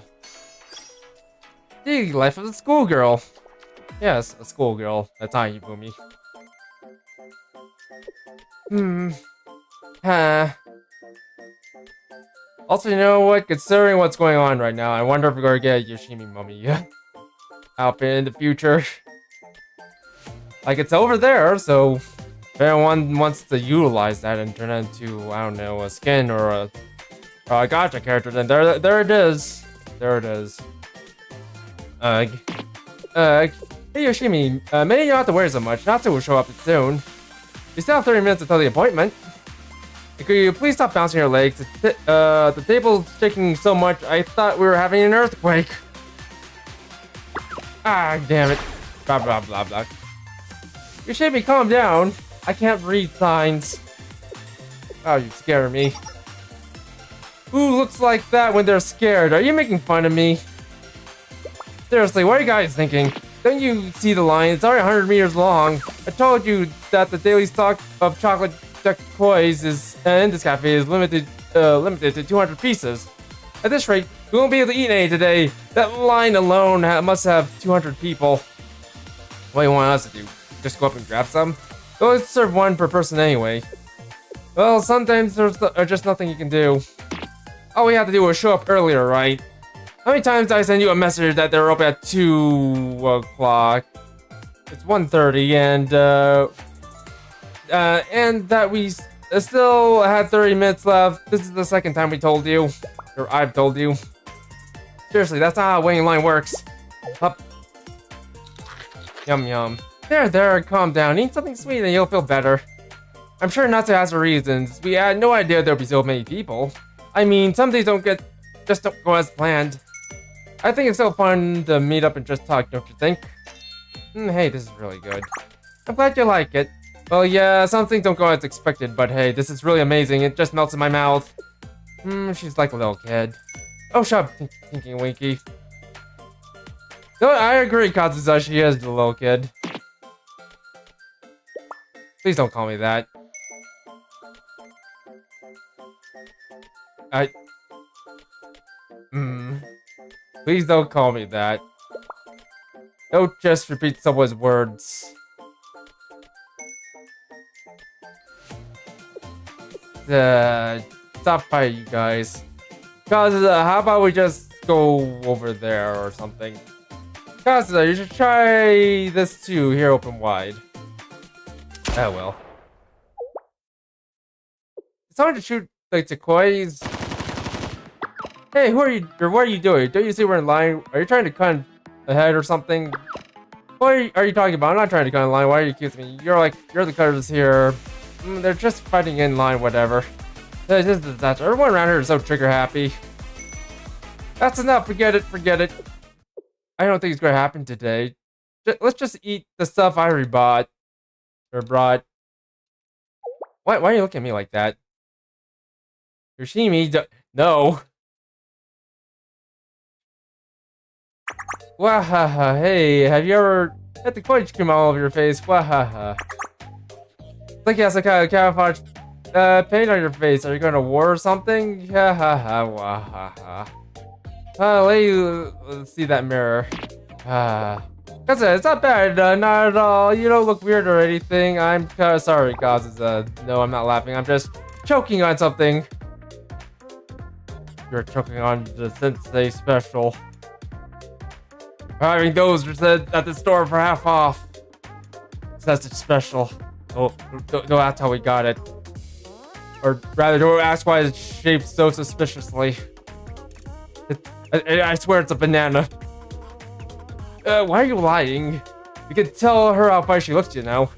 The life of a schoolgirl. Yes, a schoolgirl. That's how you boomy. Also, you know what? Considering what's going on right now, I wonder if we're gonna get a Yoshimi mummy outfit in the future. Like, it's over there, so if anyone wants to utilize that and turn it into, I don't know, a skin or a gacha character, then there it is. There it is. Hey Yoshimi, maybe you don't have to worry so much. Natsu will show up soon. You still have 30 minutes until the appointment. Could you please stop bouncing your legs? The table's shaking so much, I thought we were having an earthquake. Ah, damn it. Blah, blah, blah, blah. Yoshimi, calm down. I can't read signs. Oh, you scare me. Who looks like that when they're scared? Are you making fun of me? Seriously, what are you guys thinking? Don't you see the line? It's already 100 meters long. I told you that the daily stock of chocolate toys in this cafe is limited to 200 pieces. At this rate, we won't be able to eat any today. That line alone must have 200 people. What do you want us to do? Just go up and grab some? Well, let's serve one per person anyway. Well, sometimes there's just nothing you can do. All we have to do was show up earlier, right? How many times did I send you a message that they're open at 2 o'clock? It's 1:30, and that we still had 30 minutes left. This is the second time we told you. Or I've told you. Seriously, that's not how waiting line works. Up. Yum yum. There, calm down. Eat something sweet and you'll feel better. I'm sure Natsu has her reasons. We had no idea there'd be so many people. I mean, some days just don't go as planned. I think it's so fun to meet up and just talk, don't you think? Hey, this is really good. I'm glad you like it. Well, yeah, some things don't go as expected, but hey, this is really amazing. It just melts in my mouth. She's like a little kid. Oh, shut up, Tinky Winky. No, I agree, Kazusa, she is the little kid. Please don't call me that. Please don't call me that. Don't just repeat someone's words. Stop fighting, you guys. Kazusa, how about we just go over there or something? Kazusa, you should try this too. Here, open wide. Oh well. It's hard to shoot like decoys. Hey, who are you? Or what are you doing? Don't you see we're in line? Are you trying to cut ahead or something? What are you talking about? I'm not trying to cut in line. Why are you accusing me? You're the cutters here. They're just fighting in line, whatever. That's everyone around here is so trigger happy. That's enough. Forget it. I don't think it's gonna happen today. Let's just eat the stuff I already bought or brought. Why are you looking at me like that? Yoshimi, no. Wahaha, hey, have you ever had the coin cream all over your face? Wahaha. It's like you have some kind of camouflage paint on your face. Are you going to war or something? Hahaha, wahaha. Let you see that mirror. Kazusa, it's not bad, not at all. You don't look weird or anything. I'm kind of sorry, Kazusa. No, I'm not laughing. I'm just choking on something. You're choking on the Sensei special. Having those at the store for half off. That's special. Oh, don't ask how we got it. Or rather, don't ask why it's shaped so suspiciously. I swear it's a banana. Why are you lying? You can tell her how funny she looks, you know.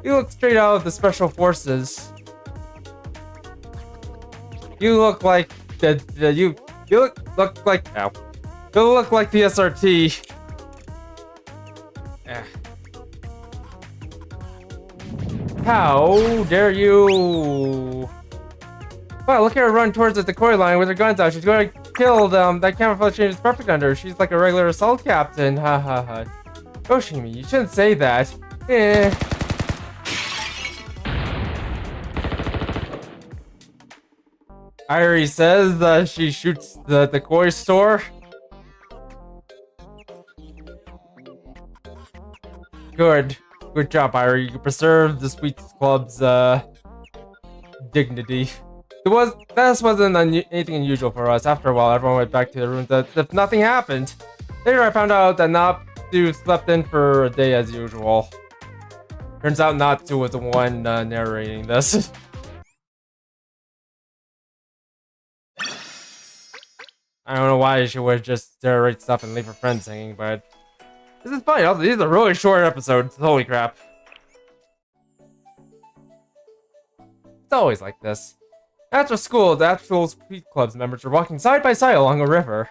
You look straight out of the special forces. You look like you look like ow. You look like the SRT. How dare you? Wow, look at her run towards the decoy line with her guns out. She's going to kill them. That camouflage change is perfect under her. She's like a regular assault captain. Ha ha ha. Yoshimi, you shouldn't say that. Irie says she shoots the decoy store. Good job, Irie. You preserved the Sweets Club's dignity. This wasn't anything unusual for us. After a while, everyone went back to their rooms as if nothing happened. Later, I found out that Natsu slept in for a day as usual. Turns out Natsu was the one narrating this. I don't know why she would just narrate stuff and leave her friends singing, but this is fine. Also, these are really short episodes. Holy crap. It's always like this. After school, the actual Sweet Club's members are walking side by side along a river.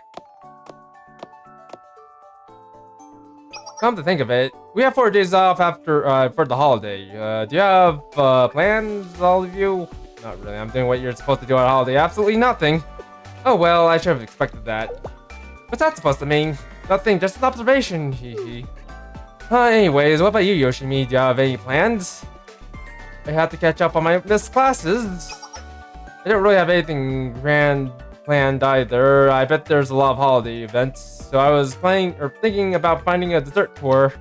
Come to think of it, we have 4 days off after for the holiday. Do you have plans, all of you? Not really. I'm doing what you're supposed to do on a holiday. Absolutely nothing. Oh well, I should have expected that. What's that supposed to mean? Nothing, just an observation. Hee hee. Anyways, what about you, Yoshimi? Do you have any plans? I have to catch up on my missed classes. I don't really have anything grand planned either. I bet there's a lot of holiday events. So I was thinking about finding a dessert tour.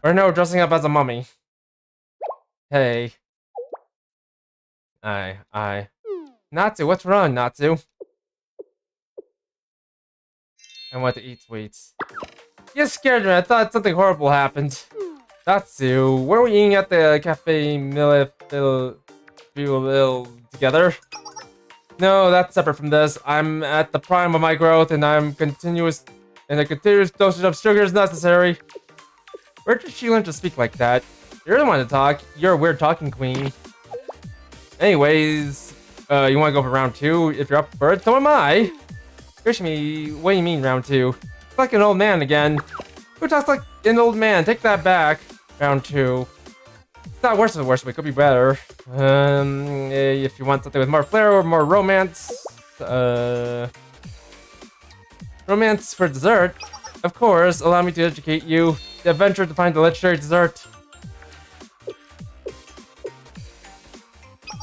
Or no, dressing up as a mummy. Hey. Natsu, what's wrong, Natsu? I want to eat sweets. You scared me. I thought something horrible happened. Natsu, were we eating at the Cafe Milifil together? No, that's separate from this. I'm at the prime of my growth, and a continuous dosage of sugar is necessary. Where did she learn to speak like that? You're the one to talk. You're a weird talking queen. Anyways, you want to go for round 2? If you're up for it, so am I. Yoshimi, what do you mean round 2? It's like an old man again. Who talks like an old man? Take that back. Round 2. It's not worse than worse, but it could be better. If you want something with more flair or more romance, romance for dessert. Of course, allow me to educate you. The adventure to find the legendary dessert.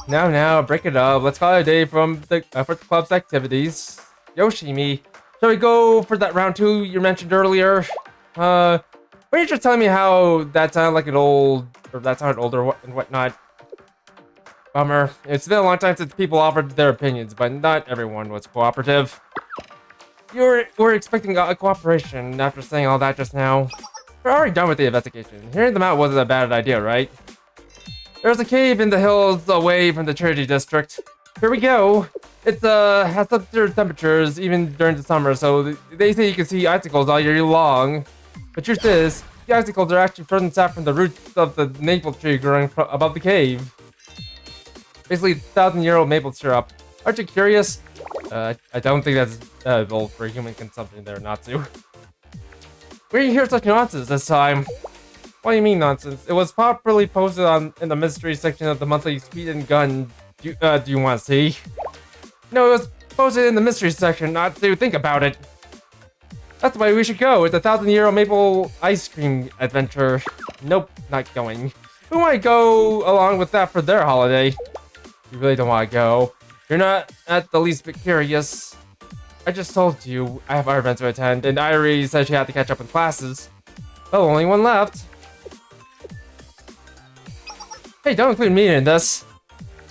Now, break it up. Let's call it a day for the club's activities. Yoshimi, shall we go for that round 2 you mentioned earlier? Were you just telling me how that sounded like that sounded older and whatnot? Bummer. It's been a long time since people offered their opinions, but not everyone was cooperative. We're expecting cooperation after saying all that just now. We're already done with the investigation. Hearing them out wasn't a bad idea, right? There's a cave in the hills away from the Trinity District. Here we go. It's has sub-zero temperatures even during the summer, so they say you can see icicles all year long. The truth is, the icicles are actually frozen sap from the roots of the maple tree growing above the cave. Basically, 1,000-year-old maple syrup. Aren't you curious? I don't think that's edible for human consumption there, Natsu. Where do you hear such nonsense this time? What do you mean nonsense? It was properly posted in the mystery section of the monthly Speed and Gun. Do you want to see? No, it was posted in the mystery section, not to think about it. That's why we should go. It's a 1,000-year-old maple ice cream adventure. Nope, not going. Who might go along with that for their holiday? You really don't want to go. You're not at the least bit curious. I just told you I have our event to attend, and Irie said she had to catch up with classes. Oh, only one left. Hey, don't include me in this.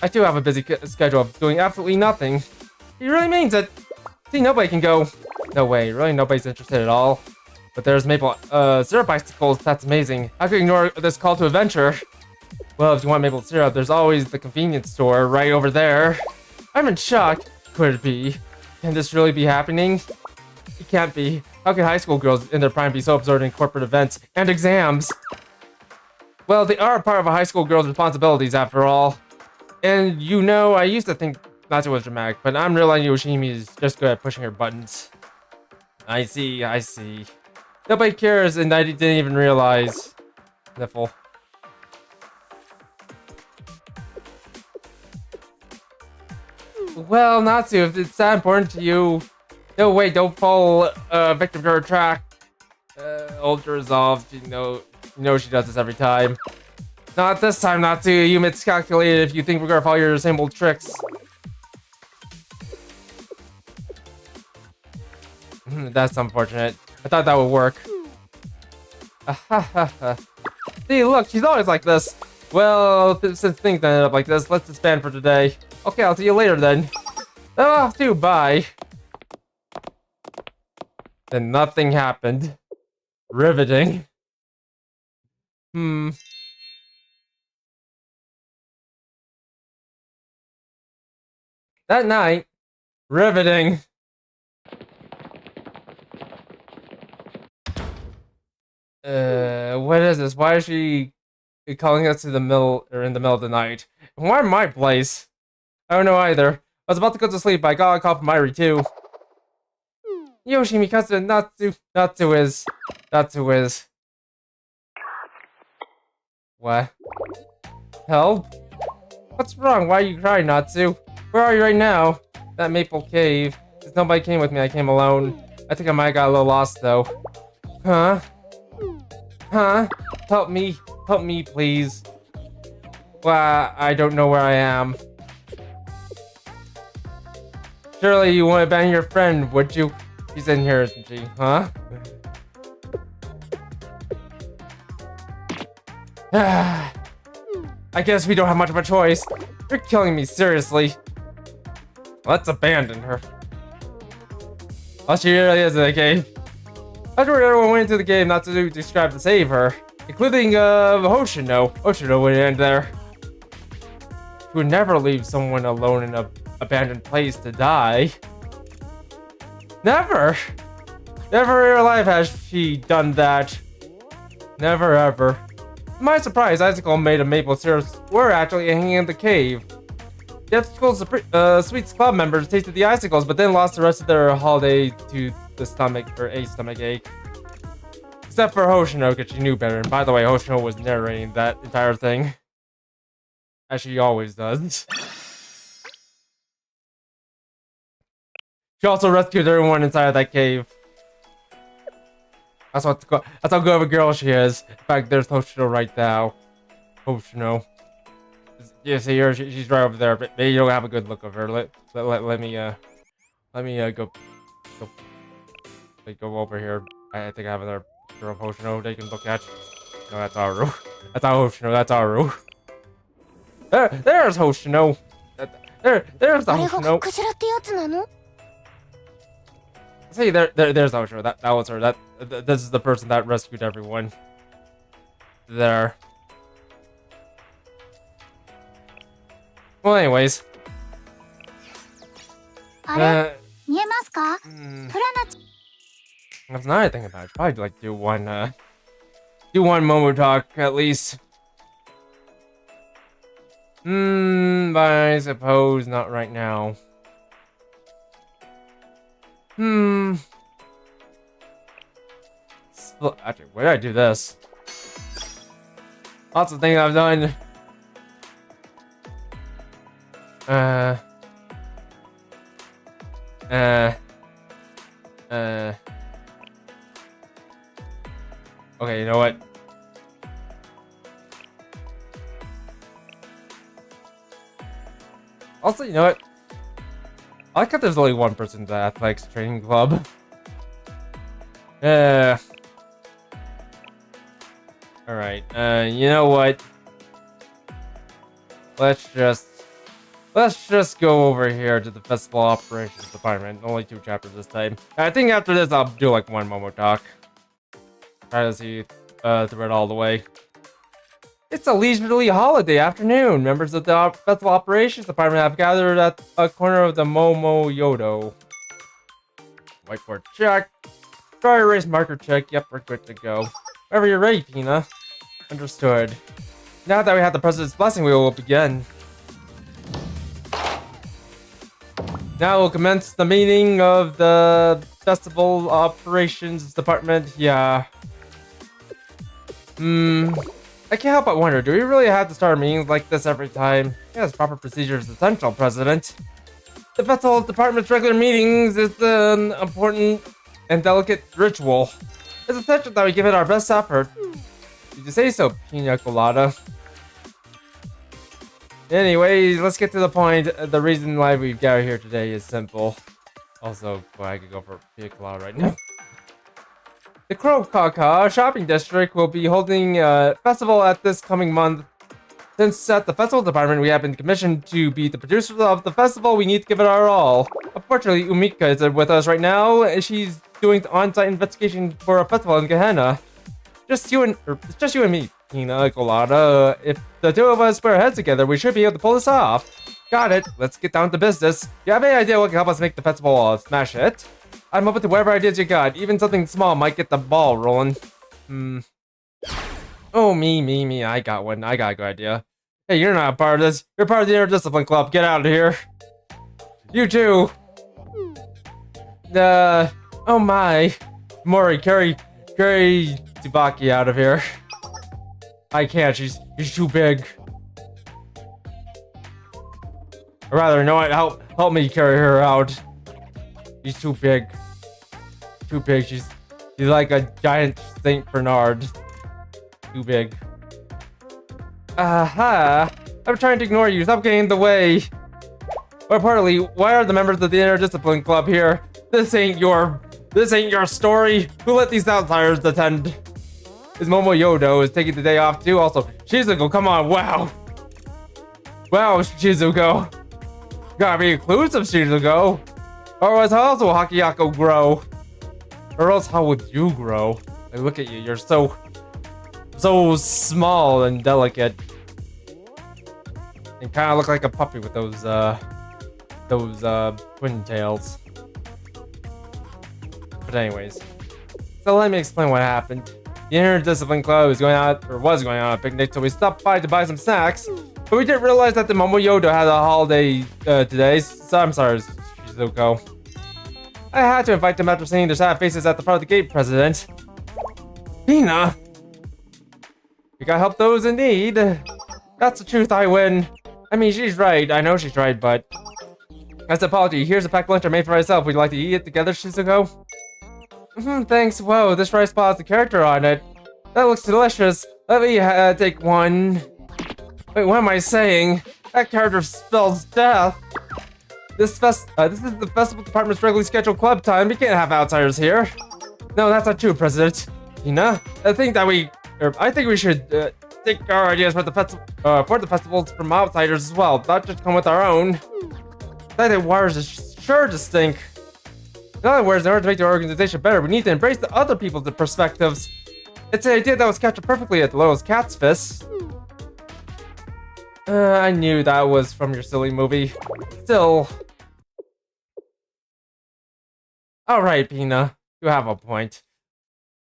I too have a busy schedule of doing absolutely nothing. He really means it. See, nobody can go. No way, really nobody's interested at all. But there's maple syrup icicles, that's amazing. How could you ignore this call to adventure? Well, if you want maple syrup, there's always the convenience store right over there. I'm in shock. Could it be? Can this really be happening? It can't be. How can high school girls in their prime be so absorbed in corporate events and exams? Well, they are part of a high school girl's responsibilities after all. And you know, I used to think Natsu was dramatic, but I'm realizing Yoshimi is just good at pushing her buttons. I see. Nobody cares, and I didn't even realize. Sniffle. Well, Natsu, if it's that important to you... No, wait, don't fall victim to her track. Ultra resolved, you know she does this every time. Not this time, Natsu. You miscalculated if you think we're gonna follow your same old tricks. That's unfortunate. I thought that would work. See, look, she's always like this. Well, since things ended up like this, let's disband for today. Okay, I'll see you later then. I'm off too, bye. Then nothing happened. Riveting. That night, riveting. What is this? Why is she calling us to the middle or in the middle of the night? And why my place? I don't know either. I was about to go to sleep, but I got a call from Irie too. Yoshimi cousin, Natsu is. What? Help? What's wrong? Why are you crying, Natsu? Where are you right now? That maple cave. Since nobody came with me, I came alone. I think I might have got a little lost though. Huh? Huh? Help me, please. Well, I don't know where I am. Surely you won't abandon your friend, would you? She's in here, isn't she? Huh? I guess we don't have much of a choice. You're killing me, seriously. Let's abandon her. Oh, she really is in the cave. Afterward, everyone went into the cave not to describe to save her, including Hoshino. Hoshino went in there. She would never leave someone alone in an abandoned place to die. Never! Never in her life has she done that. Never ever. To my surprise, icicle made of maple syrup were actually hanging in the cave. The Afterword Sweets Club members tasted the icicles, but then lost the rest of their holiday to the stomach or a stomach ache. Except for Hoshino, because she knew better. And by the way, Hoshino was narrating that entire thing, as she always does. She also rescued everyone inside of that cave. That's how good of a girl she is. In fact, there's Hoshino right now. Hoshino. Yeah, see her. She's right over there. But maybe you don't have a good look of her. Let me go over here. I think I have another picture of Hoshino they can look at. No, that's Aru. That's not Hoshino. That's Aru. There's Hoshino. There's the Hoshino. See, there's Hoshino. That was her. This is the person that rescued everyone. There. Well, anyways. That's another thing about it. Probably like do one Momo talk at least. But I suppose not right now. Actually, where did I do this? Lots of things I've done. Okay, you know what? Also, you know what? I like how there's only one person in the athletics training club. Alright, you know what? Let's just go over here to the festival operations department. Only 2 chapters this time. I think after this I'll do like one Momo talk. Try to see through it all the way. It's a leisurely holiday afternoon. Members of the festival operations department have gathered at a corner of the Momo Yodo. Whiteboard check. Dry erase marker check. Yep, we're good to go. Whenever you're ready, Pina. Understood. Now that we have the president's blessing, we will begin. Now we'll commence the meeting of the festival operations department. Yeah. I can't help but wonder, do we really have to start meetings like this every time? Yes, proper procedure is essential, President. The festival department's regular meetings is an important and delicate ritual. It's essential that we give it our best effort. Did you say so, Pina Colada? Anyways, let's get to the point. The reason why we've gathered here today is simple. Also, boy, I could go for Pina Colada right now. The Krokaka shopping district will be holding a festival at this coming month. Since at the festival department we have been commissioned to be the producers of the festival, we need to give it our all. Unfortunately, Umika is with us right now. She's doing the on-site investigation for a festival in Gehenna. Just you and me, Pina Colada. If the 2 of us put our heads together, we should be able to pull this off. Got it. Let's get down to business. Do you have any idea what can help us make the festival smash hit? I'm open to whatever ideas you got. Even something small might get the ball rolling. Oh, me. I got one. I got a good idea. Hey, you're not a part of this. You're part of the Interdiscipline Club. Get out of here. You too. Oh my. Mori, carry Tsubaki out of here. I can't. She's too big. Or rather, you know what? Help me carry her out. She's too big. She's like a giant Saint Bernard. too big. Aha! I'm trying to ignore you. Stop getting in the way. Or partly, why are the members of the Interdiscipline Club here? This ain't your story. Who let these outsiders attend? Is Momoyodo is taking the day off too. Also, Shizuko, come on, wow. Wow, Shizuko. Gotta be inclusive, Shizuko. Or else how else will Hakiyako grow? Or else how would you grow? Like, look at you, you're so small and delicate. And kinda look like a puppy with those twin tails. But anyways, so let me explain what happened. The Interdiscipline Club was going on a picnic, so we stopped by to buy some snacks. But we didn't realize that the Momoyodo had a holiday today, so I'm sorry, Shizuko. I had to invite them after seeing their sad faces at the front of the gate, President. Hina! We gotta help those in need. That's the truth, I win. I mean, she's right. I know she's right, but... As an apology, here's a packed lunch I made for myself. Would you like to eat it together, Shizuko? Thanks. Whoa, this rice ball has a character on it. That looks delicious. Let me take one. Wait, what am I saying? That character spells death. This is the festival department's regularly scheduled club time. We can't have outsiders here. No, that's not true, President. Hina, I think we should take our ideas for the festivals from outsiders as well, not just come with our own. That wires is sure to stink. In other words, in order to make the organization better, we need to embrace the other people's perspectives. It's an idea that was captured perfectly at the Littlest Cat's Fist. I knew that was from your silly movie. Still. Alright, Pina. You have a point.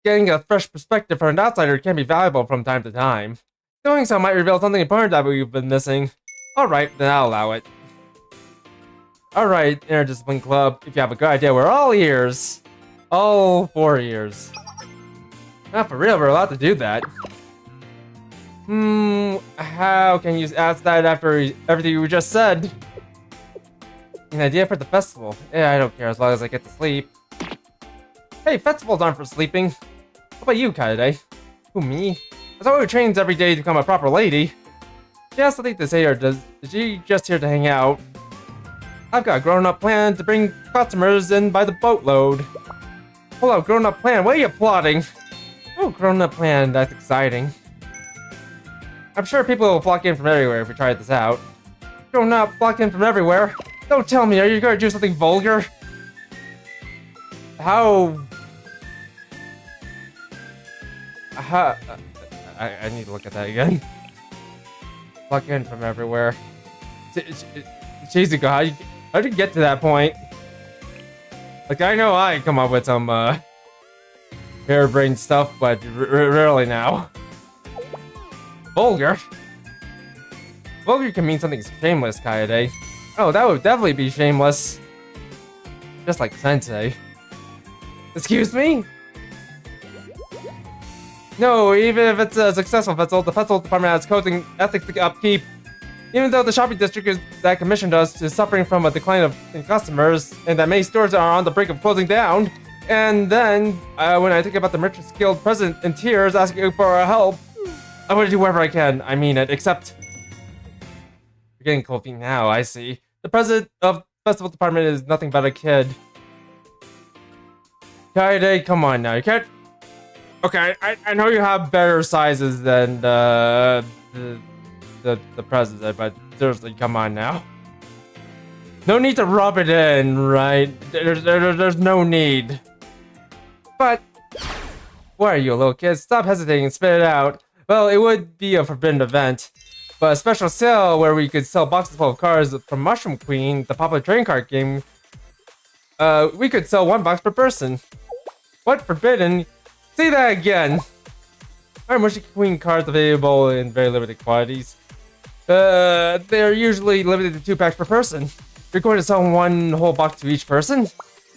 Getting a fresh perspective from an outsider can be valuable from time to time. Doing so might reveal something important that we've been missing. Alright, then I'll allow it. Alright, Interdiscipline Club, if you have a good idea, we're all ears. All 4 ears. Not for real, we're allowed to do that. How can you ask that after everything you just said? An idea for the festival. Yeah, I don't care as long as I get to sleep. Hey, festivals aren't for sleeping. How about you, Kaede? Who, me? I thought we trains every day to become a proper lady. She has something to say, or is she just here to hang out? I've got a grown-up plan to bring customers in by the boatload. Hold up, grown-up plan, what are you plotting? Oh, grown-up plan, that's exciting. I'm sure people will flock in from everywhere if we try this out. Grown-up, flock in from everywhere? Don't tell me, are you gonna do something vulgar? How... I need to look at that again. Flock in from everywhere. Shizuko, how did you get to that point? Like, I know I come up with some, harebrained stuff, but rarely now. Vulgar? Vulgar can mean something shameless, Kaede. Oh, that would definitely be shameless. Just like Sensei. Excuse me? No, even if it's a successful festival, the festival department has codes and ethics to upkeep. Even though the shopping district that commissioned us is suffering from a decline in customers, and that many stores are on the brink of closing down, and then, when I think about the Merchants Guild president in tears asking for our help, I'm gonna do whatever I can. I mean it, except... You're getting cold feet now, I see. The president of the festival department is nothing but a kid. Kaede, come on now, you can't... Okay, I know you have better sizes than the president, but seriously, come on now. No need to rub it in, right? There's no need. But, why are you, little kid? Stop hesitating and spit it out. Well, it would be a forbidden event, but a special sale where we could sell boxes full of cards from Mushroom Queen, the popular trading card game. We could sell 1 box per person. What, forbidden? Say that again. Our Mushroom Queen cards available in very limited quantities. They're usually limited to 2 packs per person. You're going to sell 1 whole box to each person?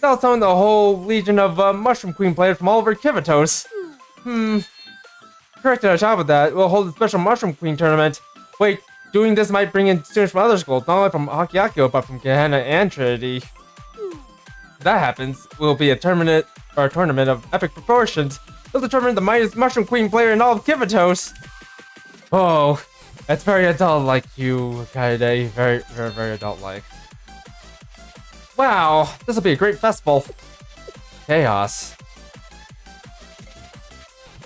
That'll summon the whole legion of Mushroom Queen players from all over Kivatos. Correct, on top of that, we'll hold a special Mushroom Queen tournament. Wait, doing this might bring in students from other schools, not only from Hakiakyo, but from Gehenna and Trinity. If that happens, will be a tournament of epic proportions. He'll determine the mightiest Mushroom Queen player in all of Kivatos. Oh, that's very adult-like you, Kaede. Very, very, very adult-like. Wow, this will be a great festival. Chaos.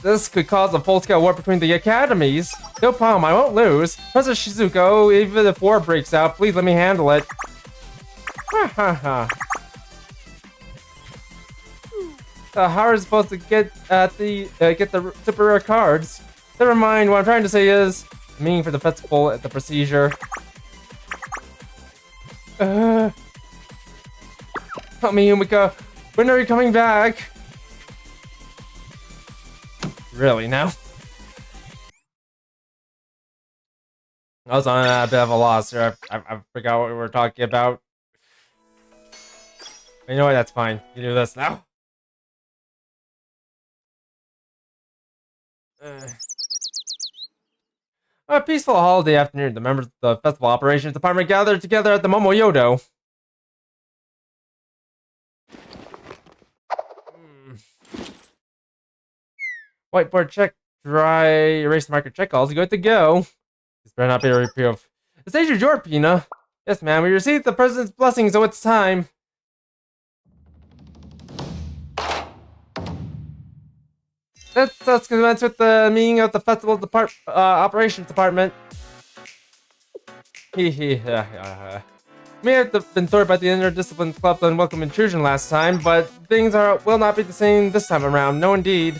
This could cause a full-scale war between the academies. No problem, I won't lose. Professor Shizuko, even if war breaks out, please let me handle it. Ha ha ha. How are we supposed to get at the super rare cards? Never mind, what I'm trying to say is meaning for the festival at the procedure. Help me, Yumika. When are you coming back? Really now? I was on a bit of a loss here. I forgot what we were talking about. You know what? That's fine. You do this now. A peaceful holiday afternoon. The members of the festival operations department gathered together at the Momoyodo. Whiteboard check, dry erase marker check, all's good to go. This better not be a repeat of. The stage is yours, Pina. Yes, ma'am, we received the president's blessing, so it's time. Let's commence with the meeting of the festival operations department. May have been thwarted by the interdisciplinary club's unwelcome intrusion last time, but things will not be the same this time around. No, indeed.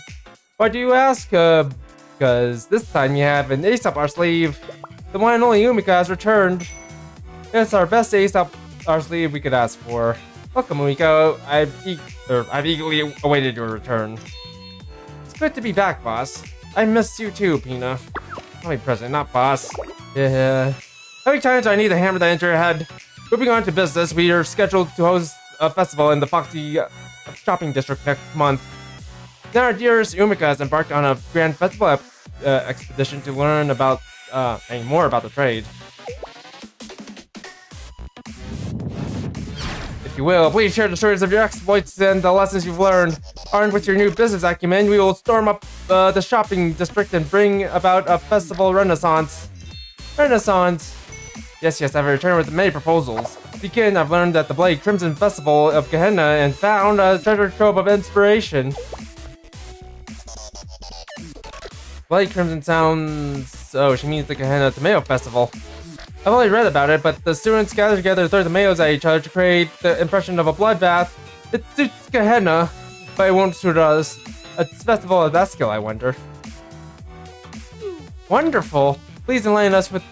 Why do you ask? Because this time you have an ace up our sleeve. The one and only Umika has returned. It's our best ace up our sleeve we could ask for. Welcome, Umika. I've eagerly awaited your return. It's good to be back, boss. I missed you too, Pina. Call me president, not boss. Yeah. How many times do I need to hammer that into your head? Moving on to business, we are scheduled to host a festival in the Foxy shopping district next month. Now our dearest Umika has embarked on a grand festival expedition to learn about more about the trade. If you will, please share the stories of your exploits and the lessons you've learned. Armed with your new business acumen, we will storm up the shopping district and bring about a festival renaissance. Yes, I've returned with many proposals. To begin, I've learned that the Blade Crimson Festival of Gehenna and found a treasure trove of inspiration. Blade Crimson sounds... Oh, she means the Gehenna Tomato Festival. I've only read about it, but the students gather together to throw tomatoes at each other to create the impression of a bloodbath. It suits Gehenna, but it won't suit us. A festival of that skill, I wonder. Wonderful! Please enlighten us with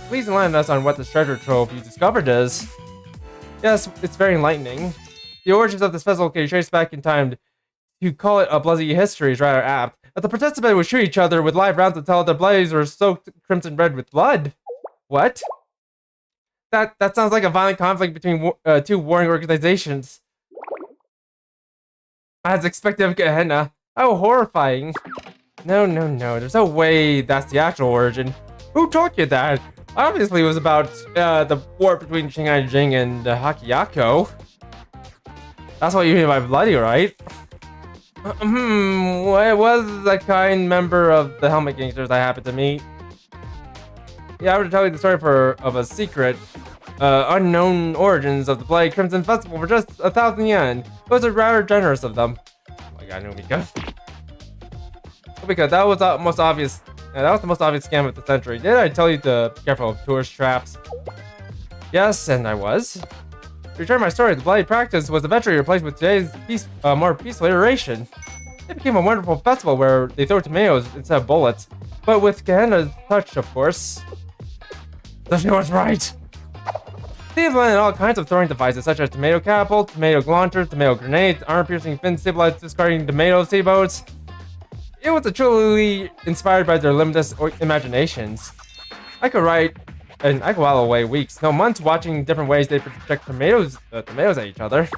please enlighten us on what this treasure trove you discovered is. Yes, it's very enlightening. The origins of this festival can be traced back in time. To call it a bloody history is rather apt. But the participants would shoot each other with live rounds until their blades were soaked crimson red with blood. What? That sounds like a violent conflict between two warring organizations. As expected of Gehenna. How horrifying. No. There's no way that's the actual origin. Who told you that? Obviously, it was about the war between Shingai Jing and Hakiyako. That's what you mean by bloody, right? It was a kind member of the Helmet Gangsters I happened to meet. Yeah, I would tell you the story of a secret, unknown origins of the Blade Crimson Festival for just 1,000 yen. It was rather generous of them. Oh my god, Numika. Because that was the most obvious. That was the most obvious scam of the century. Did I tell you to be careful of tourist traps? Yes, and I was. To return my story, the bloody practice was eventually replaced with today's more peaceful iteration. It became a wonderful festival where they throw tomatoes instead of bullets, but with Gehenna's touch, of course. The viewer was right. They implemented all kinds of throwing devices such as tomato catapults, tomato launchers, tomato grenades, armor-piercing fin stabilized discarding tomato sailboats. It was truly inspired by their limitless imaginations. I could write and I could while away weeks, no months, watching different ways they project tomatoes at each other.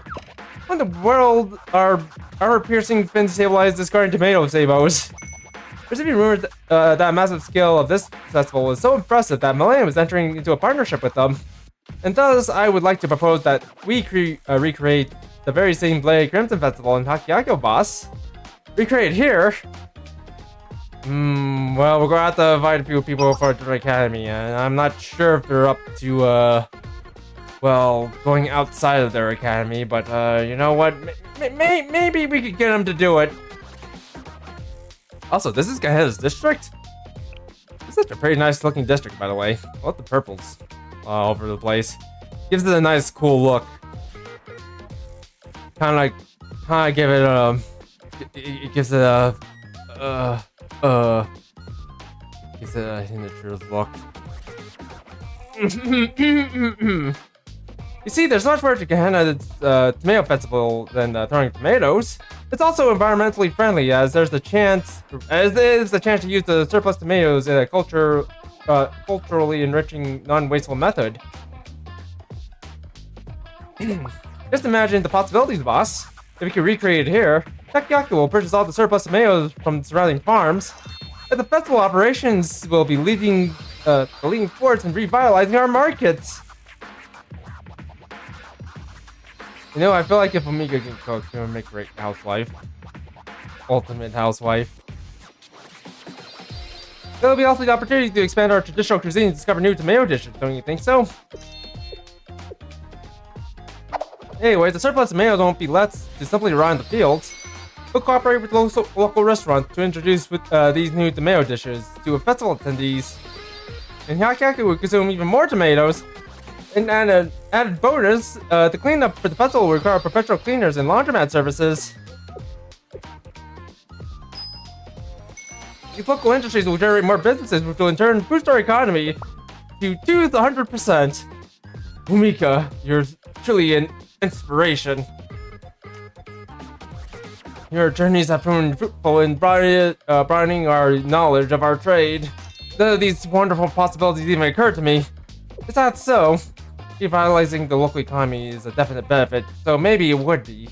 What in the world are armor-piercing fin stabilized discarding tomato sailboats? There's even rumors that massive scale of this festival was so impressive that Millennium is entering into a partnership with them. And thus, I would like to propose that we recreate the very same Blade Crimson Festival in Hakiyako, boss. Recreate here? Well, we're gonna have to invite a few people for the academy, and I'm not sure if they're up to, well, going outside of their academy, but, you know what? Maybe we could get them to do it. Also, this is Gaheda's district? It's such a pretty nice looking district, by the way. I love the purples all over the place. Gives it a nice, cool look. Kinda give it a... It gives it a... Gives it a Hinder's look. You see, there's much more to Gehenna's tomato festival than throwing tomatoes. It's also environmentally friendly, as there's the chance, to use the surplus tomatoes in a culturally enriching, non-wasteful method. Just imagine the possibilities, boss. If we could recreate it here, Takoyaki will purchase all the surplus tomatoes from surrounding farms, and the festival operations will be leading the leading force in revitalizing our markets. You know, I feel like if Omega can cook, she would make a great housewife. Ultimate housewife. There'll be also the opportunity to expand our traditional cuisine and discover new tomato dishes, don't you think so? Anyway, the surplus tomatoes won't be left to simply rot in the fields. We'll cooperate with local restaurants to introduce these new tomato dishes to festival attendees. And Hyakyaku will consume even more tomatoes. And an added bonus, the cleanup for the festival will require professional cleaners and laundromat services. These local industries will generate more businesses, which will in turn boost our economy to 100%. Umika, you're truly an inspiration. Your journeys have proven fruitful in broadening our knowledge of our trade. None of these wonderful possibilities even occurred to me. Is that so? Revitalizing the local economy is a definite benefit, so maybe it would be.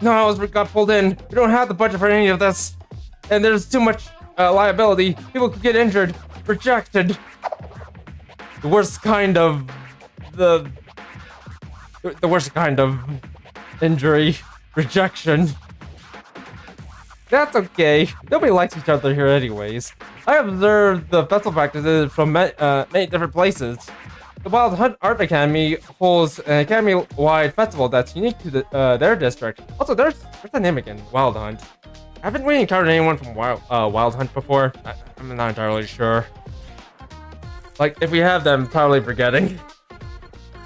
No, I got pulled in. We don't have the budget for any of this. And there's too much liability. People could get injured, rejected. The worst kind of... The worst kind of injury. Rejection. That's okay. Nobody likes each other here anyways. I observed the festival practices from many different places. The Wild Hunt Art Academy holds an academy-wide festival that's unique to their district. Also, there's the name again, Wild Hunt. Haven't we encountered anyone from Wild Hunt before? I'm not entirely sure. Like, if we have them, I'm totally forgetting.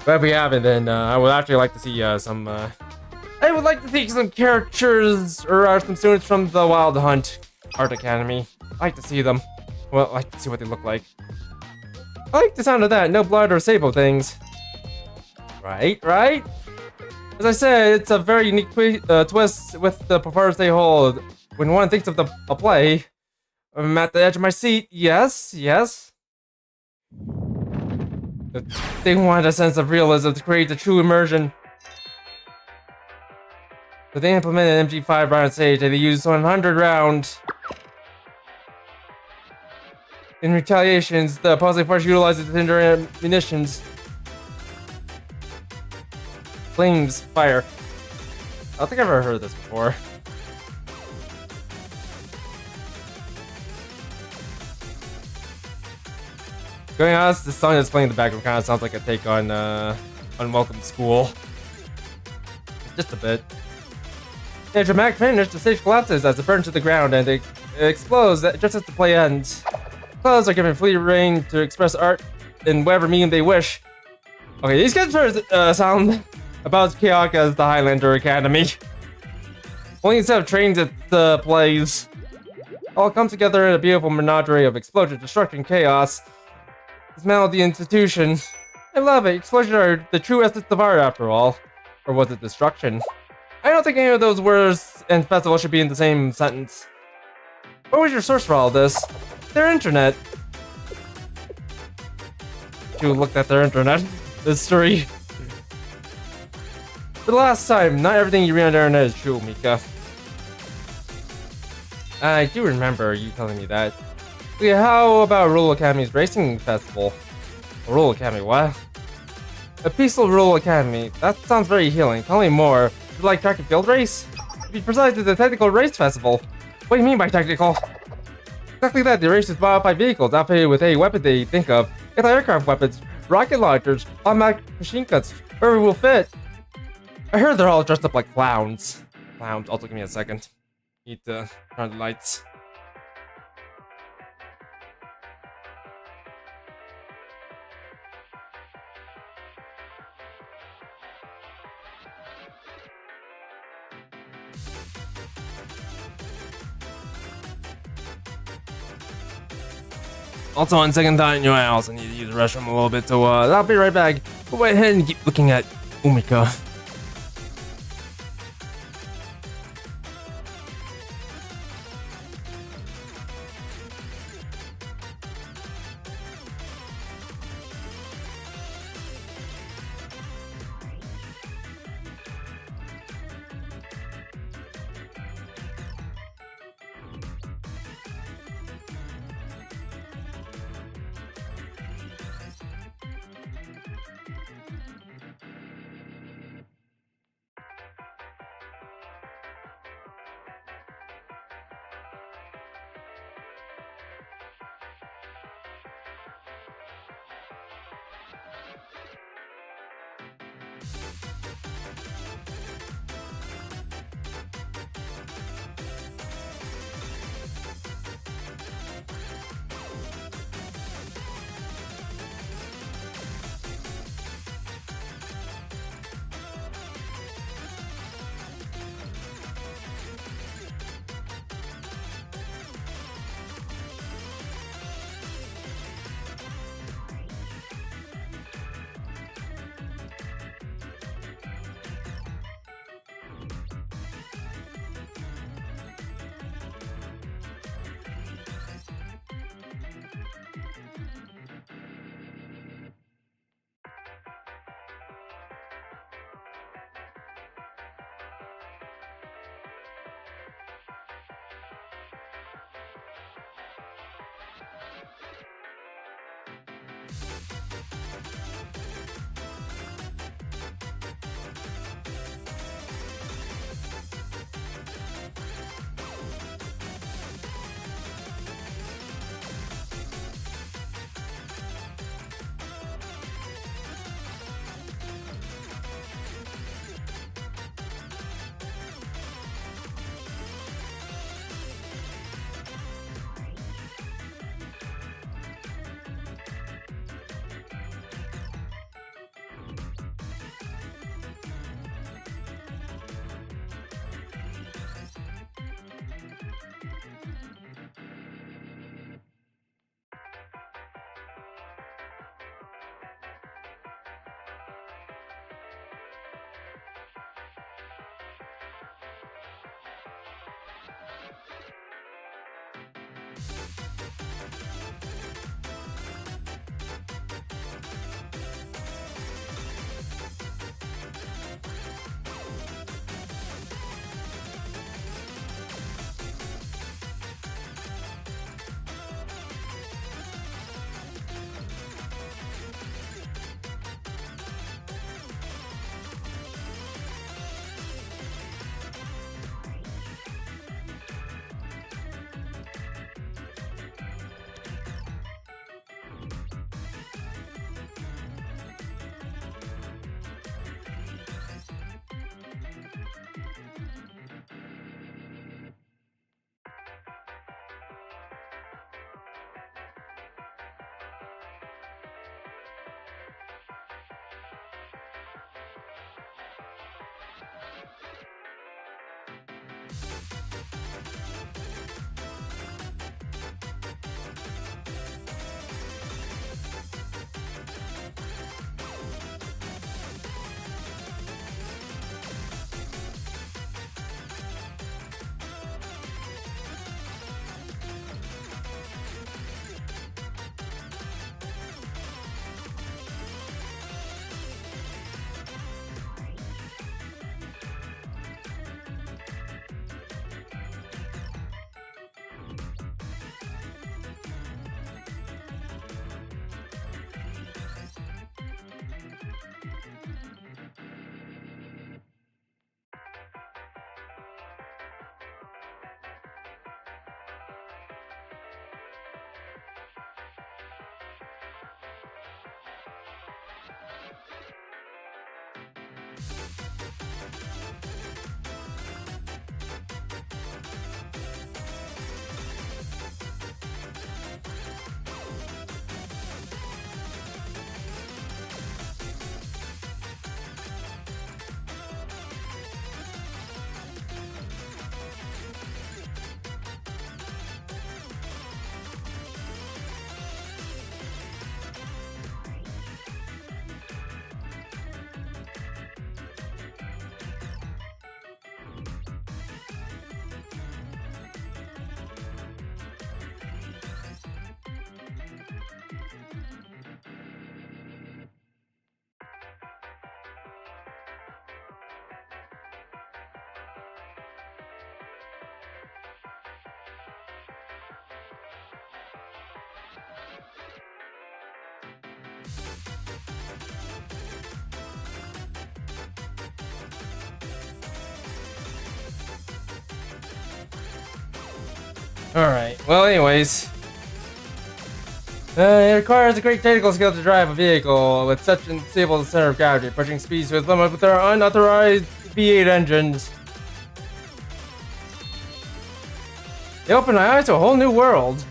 But if we haven't, then I would actually like to see some... I would like to see some characters or some students from the Wild Hunt Art Academy. I like to see them. Well, I like to see what they look like. I like the sound of that. No blood or sable things. Right? As I said, it's a very unique twist with the performance they hold. When one thinks of a play, I'm at the edge of my seat. Yes. They wanted a sense of realism to create the true immersion. But they implemented MG5 round stage and they used 100 rounds. In retaliations, the opposing force utilizes hinder ammunitions. Flames fire. I don't think I've ever heard this before. Going honest, the song that's playing in the background kind of sounds like a take on Unwelcome School. Just a bit. In a dramatic finish, the stage collapses as it burns to the ground and it explodes just as the play ends. Players are given free reign to express art in whatever medium they wish. Okay, these characters sound about as chaotic as the Highlander Academy. Only instead of trains at the plays. All come together in a beautiful menagerie of explosion, destruction, chaos. Dismantle the institution. I love it. Explosions are the true essence of art after all. Or was it destruction? I don't think any of those words and festival should be in the same sentence. What was your source for all this? Their internet. You looked at their internet history. For the last time, not everything you read on the internet is true, Mika. I do remember you telling me that. Yeah, how about Rural Academy's racing festival? A Rural Academy, what? A peaceful Rural Academy. That sounds very healing. Tell me more. Would you like track and field race? To be precise, it's a technical race festival. What do you mean by technical? Exactly that, the race is modified vehicles outfitted with any weapon they think of. Anti-aircraft weapons, rocket launchers, automatic machine guns, wherever will fit. I heard they're all dressed up like clowns. Clowns, also give me a second. Need to turn the lights. Also, on second thought, I also need to use the restroom a little bit, so I'll be right back. Go ahead and keep looking at Umika. Alright, well anyways. It requires a great technical skill to drive a vehicle with such unstable center of gravity, pushing speeds to its limit with their unauthorized V8 engines. They open my eyes to a whole new world.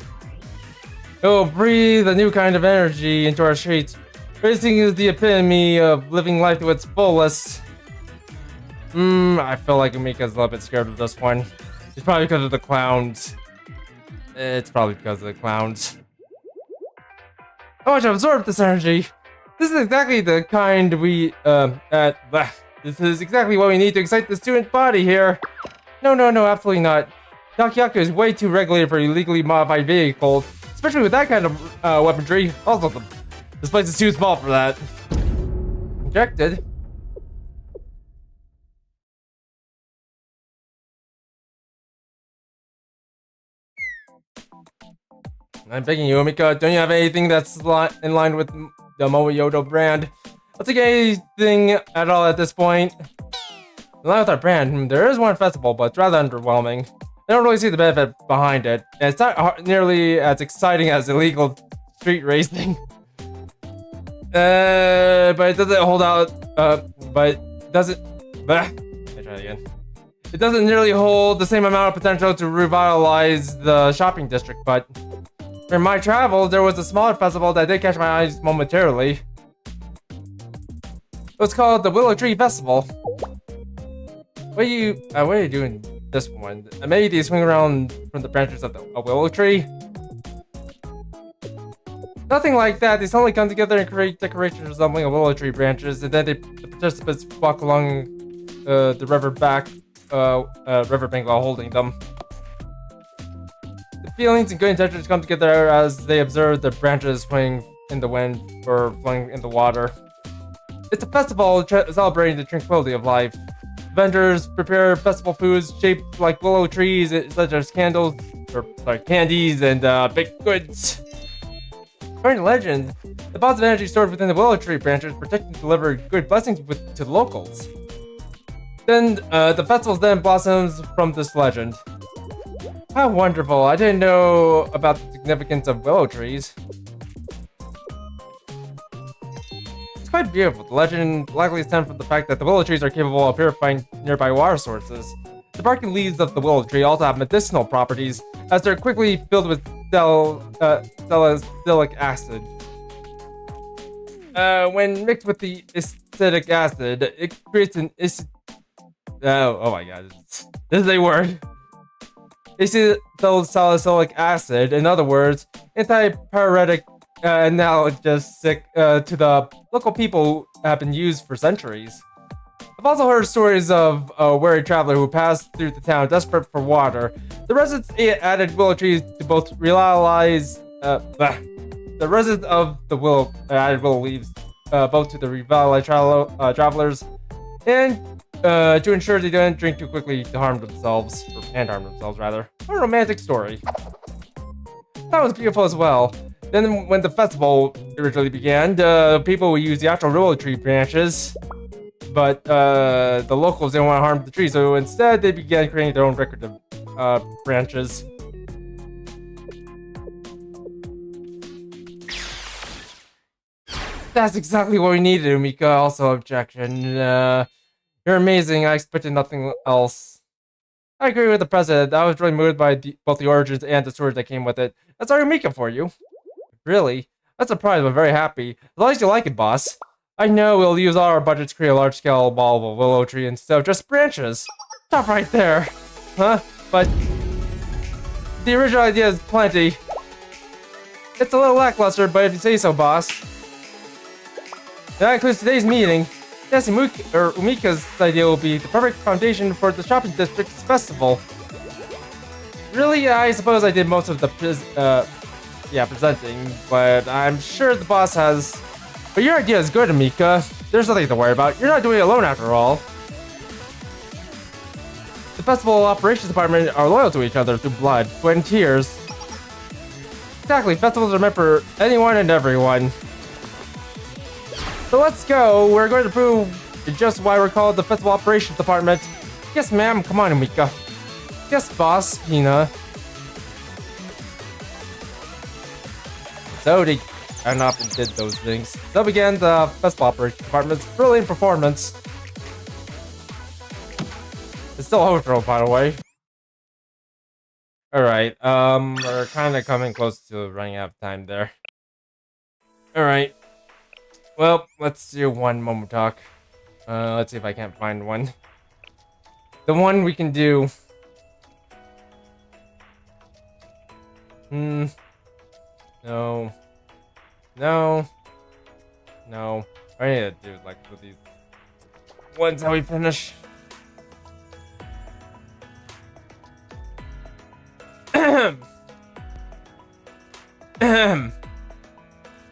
It will breathe a new kind of energy into our streets. Racing is the epitome of living life to its fullest. I feel like Mika's a little bit scared of this one. It's probably because of the clowns. It's probably because of the clowns. I want to absorb this energy. This is exactly the kind we, this is exactly what we need to excite the student body here. No, absolutely not. Takiyaku is way too regulated for illegally modified vehicles, especially with that kind of weaponry. Also, this place is too small for that. Rejected. I'm begging you, Mika, don't you have anything that's in line with the Momoyodo brand? I'll take anything at all at this point. In line with our brand, there is one festival, but it's rather underwhelming. I don't really see the benefit behind it, and it's not nearly as exciting as illegal street racing. But it doesn't hold out, but doesn't... Let me try it again. It doesn't nearly hold the same amount of potential to revitalize the shopping district, but... For my travels, there was a smaller festival that did catch my eyes momentarily. It was called the Willow Tree Festival. What are you doing this one? Maybe they swing around from the branches of a willow tree? Nothing like that. They suddenly come together and create decorations resembling a willow tree branches, and then the participants walk along the riverbank while holding them. Feelings and good intentions come together as they observe the branches swaying in the wind or flowing in the water. It's a festival celebrating the tranquility of life. Vendors prepare festival foods shaped like willow trees, such as candies and baked goods. According to legend, the positive energy stored within the willow tree branches protect and deliver good blessings to the locals. Then the festival then blossoms from this legend. How wonderful. I didn't know about the significance of willow trees. It's quite beautiful. The legend likely stems from the fact that the willow trees are capable of purifying nearby water sources. The bark and leaves of the willow tree also have medicinal properties, as they're quickly filled with salicylic acid. When mixed with the acetic acid, it creates an oh my god, this is a word. Salicylic acid, in other words, antipyretic analgesic to the local people have been used for centuries. I've also heard stories of a weary traveler who passed through the town desperate for water. The residents added willow trees to both revitalize. The residents of the willow added willow leaves both to the revitalized travelers and to ensure they don't drink too quickly to harm themselves, rather. What a romantic story. That was beautiful as well. Then when the festival originally began, the people would use the actual willow tree branches, but the locals didn't want to harm the tree, so instead they began creating their own decorative branches. That's exactly what we needed, Umika. Also, objection. You're amazing. I expected nothing else. I agree with the president. I was really moved by both the origins and the stories that came with it. That's our Umika for you. Really? That's surprised, but very happy. As long as you like it, boss. I know we'll use all our budget to create a large-scale ball of a willow tree instead of just branches. Stop right there. Huh? But the original idea is plenty. It's a little lackluster, but if you say so, boss. That includes today's meeting. Yes, Umika's idea will be the perfect foundation for the shopping district's festival. Really, I suppose I did most of the presenting, but I'm sure the boss has. But your idea is good, Umika. There's nothing to worry about. You're not doing it alone after all. The festival operations department are loyal to each other through blood, sweat, and tears. Exactly, festivals are meant for anyone and everyone. So let's go. We're going to prove just why we're called the Festival Operations Department. Yes, ma'am. Come on, Umika. Yes, boss, Pina. So they ran up and did those things. So began the Festival Operations Department's brilliant performance. It's still outro, by the way. Alright, we're kind of coming close to running out of time there. Alright. Well, let's do one Momo talk. Let's see if I can't find one. The one we can do... No. No. No. I need to do like with these ones how we finish.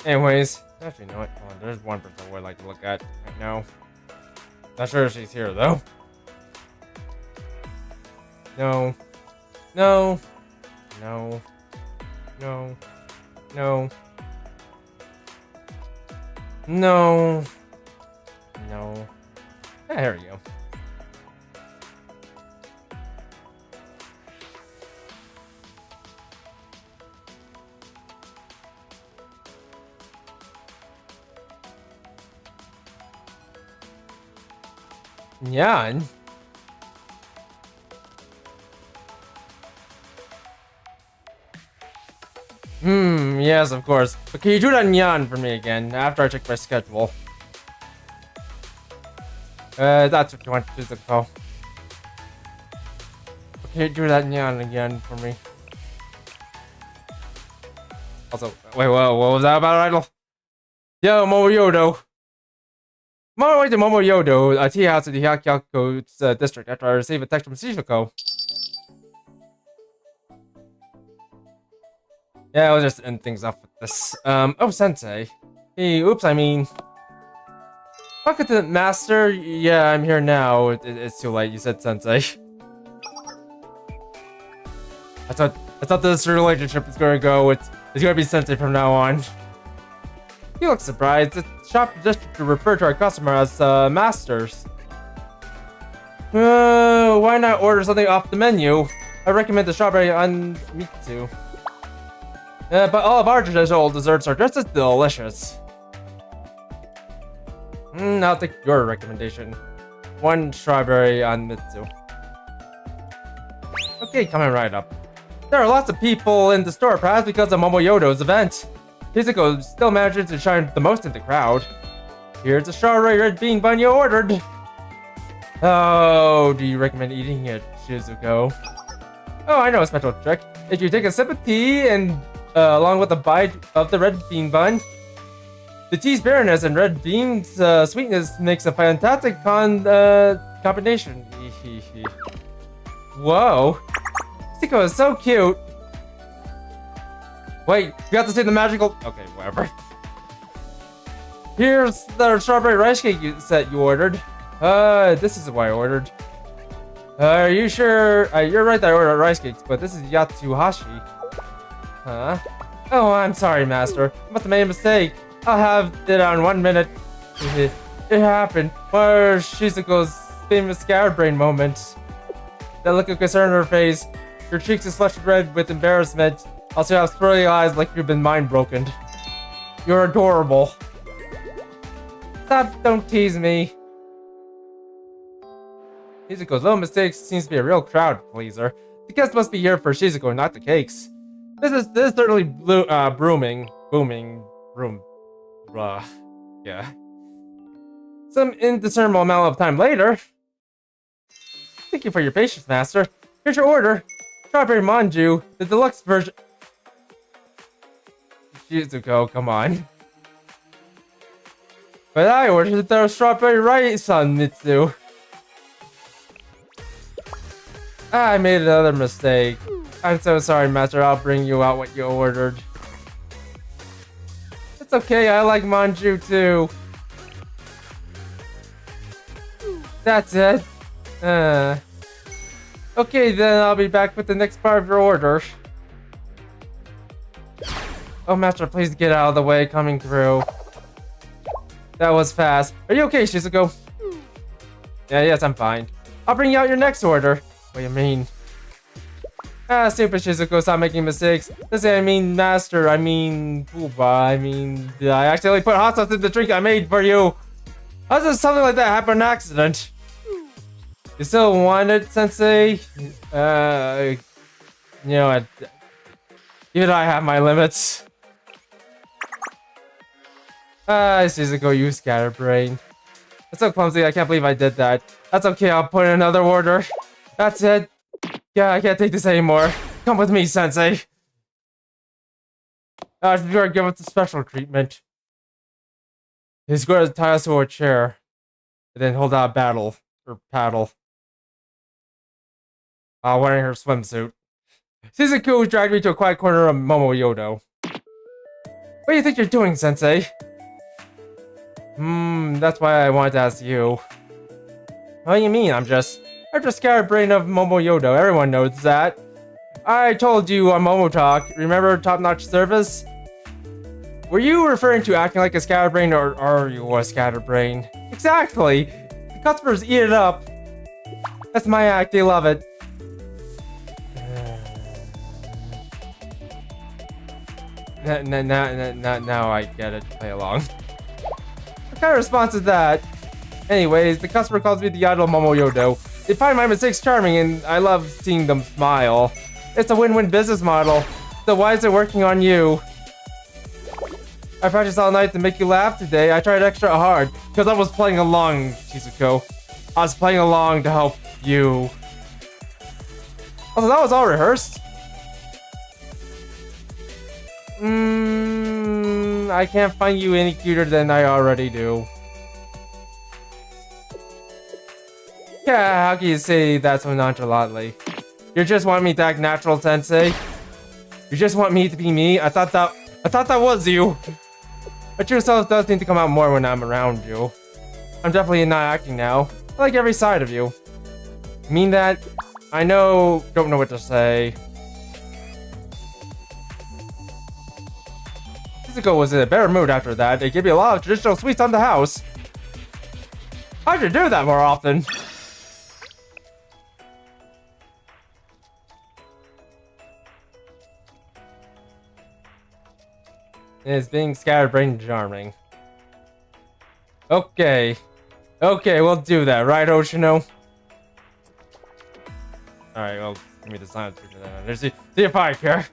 Anyways, actually, you know what? Hold on, there's one person I would like to look at right now. Not sure if she's here though. No. No. No. No. No. No. No. Ah, here we go. Nyan? Yes, of course. But can you do that Nyan for me again, after I check my schedule? That's what you want to do, call. Can you do that Nyan again for me? Also, wait, what was that about, Idol? Yo, Momoyodo. I'm on my way to Momoyodo, a tea house in the Hyakyako district after I received a text from Shizuko. Yeah, I'll just end things off with this. Oh, Sensei. Hey, oops, I mean... Talk to the master? Yeah, I'm here now. It's too late, you said Sensei. I thought this relationship was gonna go with... It's gonna be Sensei from now on. You look surprised. The shop suggested to refer to our customer as masters. Why not order something off the menu? I recommend the strawberry on Mitsu. But all of our traditional desserts are just as delicious. I'll take your recommendation. One strawberry on Mitsu. Okay, coming right up. There are lots of people in the store, perhaps because of Momoyodo's event. Shizuko still manages to shine the most in the crowd. Here's the strawberry red bean bun you ordered. Oh, do you recommend eating it, Shizuko? Oh, I know a special trick. If you take a sip of tea and along with a bite of the red bean bun, the tea's bitterness and red bean's sweetness makes a fantastic combination. Whoa, Shizuko is so cute. Wait, you got to say the magical... Okay, whatever. Here's the strawberry rice cake set you ordered. This is what I ordered. Are you sure? You're right that I ordered rice cakes, but this is Yatsuhashi. Huh? Oh, I'm sorry, master. I must have made a mistake. I'll have it on 1 minute. It happened. Or Shizuko's famous scatterbrain moment. That look of concern on her face. Your cheeks are flushed red with embarrassment. Also, you have swirly eyes like you've been mind broken. You're adorable. Stop, don't tease me. Shizuko's little mistake seems to be a real crowd pleaser. The guests must be here for Shizuko, not the cakes. This is certainly booming. Yeah. Some indiscernible amount of time later. Thank you for your patience, master. Here's your order. Strawberry manju, the deluxe version. Shizuko, come on. But I ordered the strawberry rice on Mitsu. I made another mistake. I'm so sorry, master. I'll bring you out what you ordered. It's okay, I like manju too. That's it. Okay, then I'll be back with the next part of your order. Oh, master, please get out of the way. Coming through. That was fast. Are you okay, Shizuko? Yes, I'm fine. I'll bring you out your next order. What do you mean? Ah, stupid Shizuko, stop making mistakes. This I mean master, I mean Pooba, I mean... I accidentally put hot sauce in the drink I made for you. How does something like that happen on accident? You still want it, Sensei? You know what? Even I have my limits. Ah, Shizuko, you scatterbrain. That's so clumsy, I can't believe I did that. That's okay, I'll put in another order. That's it. Yeah, I can't take this anymore. Come with me, Sensei. Sure, give us a special treatment. He's going to tie us to a chair. And then hold out a battle. Or paddle. Wearing her swimsuit. Shizuku dragged me to a quiet corner of Momoyodo. What do you think you're doing, Sensei? That's why I wanted to ask you. What do you mean, I'm just scatterbrain of Momoyodo, everyone knows that. I told you on Momo Talk, remember top-notch service? Were you referring to acting like a scatterbrain, or are you a scatterbrain? Exactly! The customers eat it up. That's my act, they love it. Now I get it, play along. What kind of response is that? Anyways, the customer calls me the idol Momoyodo. They find my mistakes charming and I love seeing them smile. It's a win-win business model. So why is it working on you? I practiced all night to make you laugh today. I tried extra hard because I was playing along, Shizuko. I was playing along to help you. Also, that was all rehearsed. I can't find you any cuter than I already do. Yeah, how can you say that so nonchalantly? You just want me to act natural, Sensei? You just want me to be me? I thought that was you. My true self does need to come out more when I'm around you. I'm definitely not acting now. I like every side of you. Mean that? I don't know what to say. Shizuko was in a better mood after that. They gave me a lot of traditional sweets on the house. I should do that more often. It's being scatterbrained charming. Okay, we'll do that, right, Oshino? Alright, well, give me the silence for that. See if I care.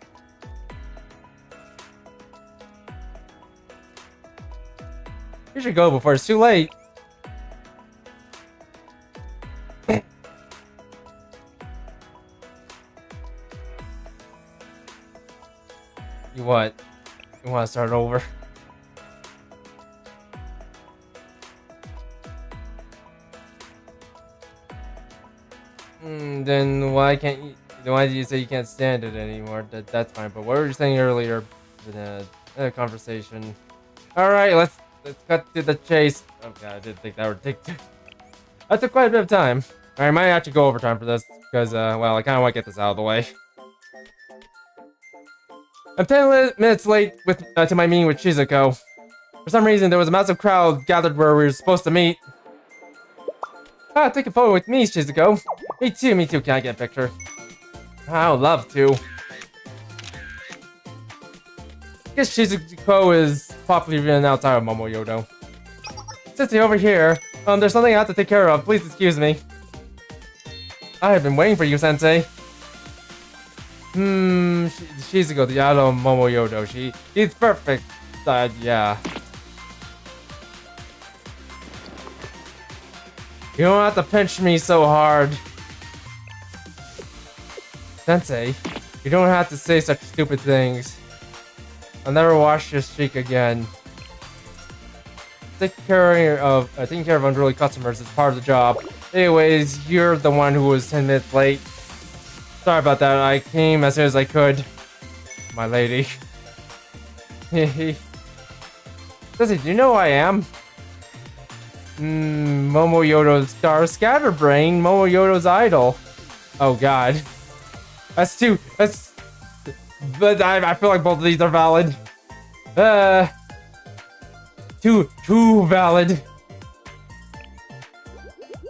You should go before it's too late. You what? You want to start over? Then why can't you? Then why did you say you can't stand it anymore? That's fine. But what were you saying earlier in a conversation? All right, let's cut to the chase. Oh god, I didn't think that would take. That took quite a bit of time. All right, I might have to go overtime for this because well, I kind of want to get this out of the way. I'm 10 minutes late to my meeting with Shizuko. For some reason, there was a massive crowd gathered where we were supposed to meet. Ah, take a photo with me, Shizuko. Me too, can I get a picture? I would love to. I guess Shizuko is popular even outside of Momoyodo. Sensei, over here. There's something I have to take care of. Please excuse me. I have been waiting for you, Sensei. Shizuko, the idol of Momoyodo. She's perfect. Yeah. You don't have to pinch me so hard. Sensei, you don't have to say such stupid things. I'll never wash your streak again. Taking care of unruly customers is part of the job. Anyways, you're the one who was 10 minutes late. Sorry about that, I came as soon as I could. My lady. Sensei, do you know who I am? Momoyodo's star scatterbrain, Momoyodo's idol. Oh god. But I feel like both of these are valid. Too valid.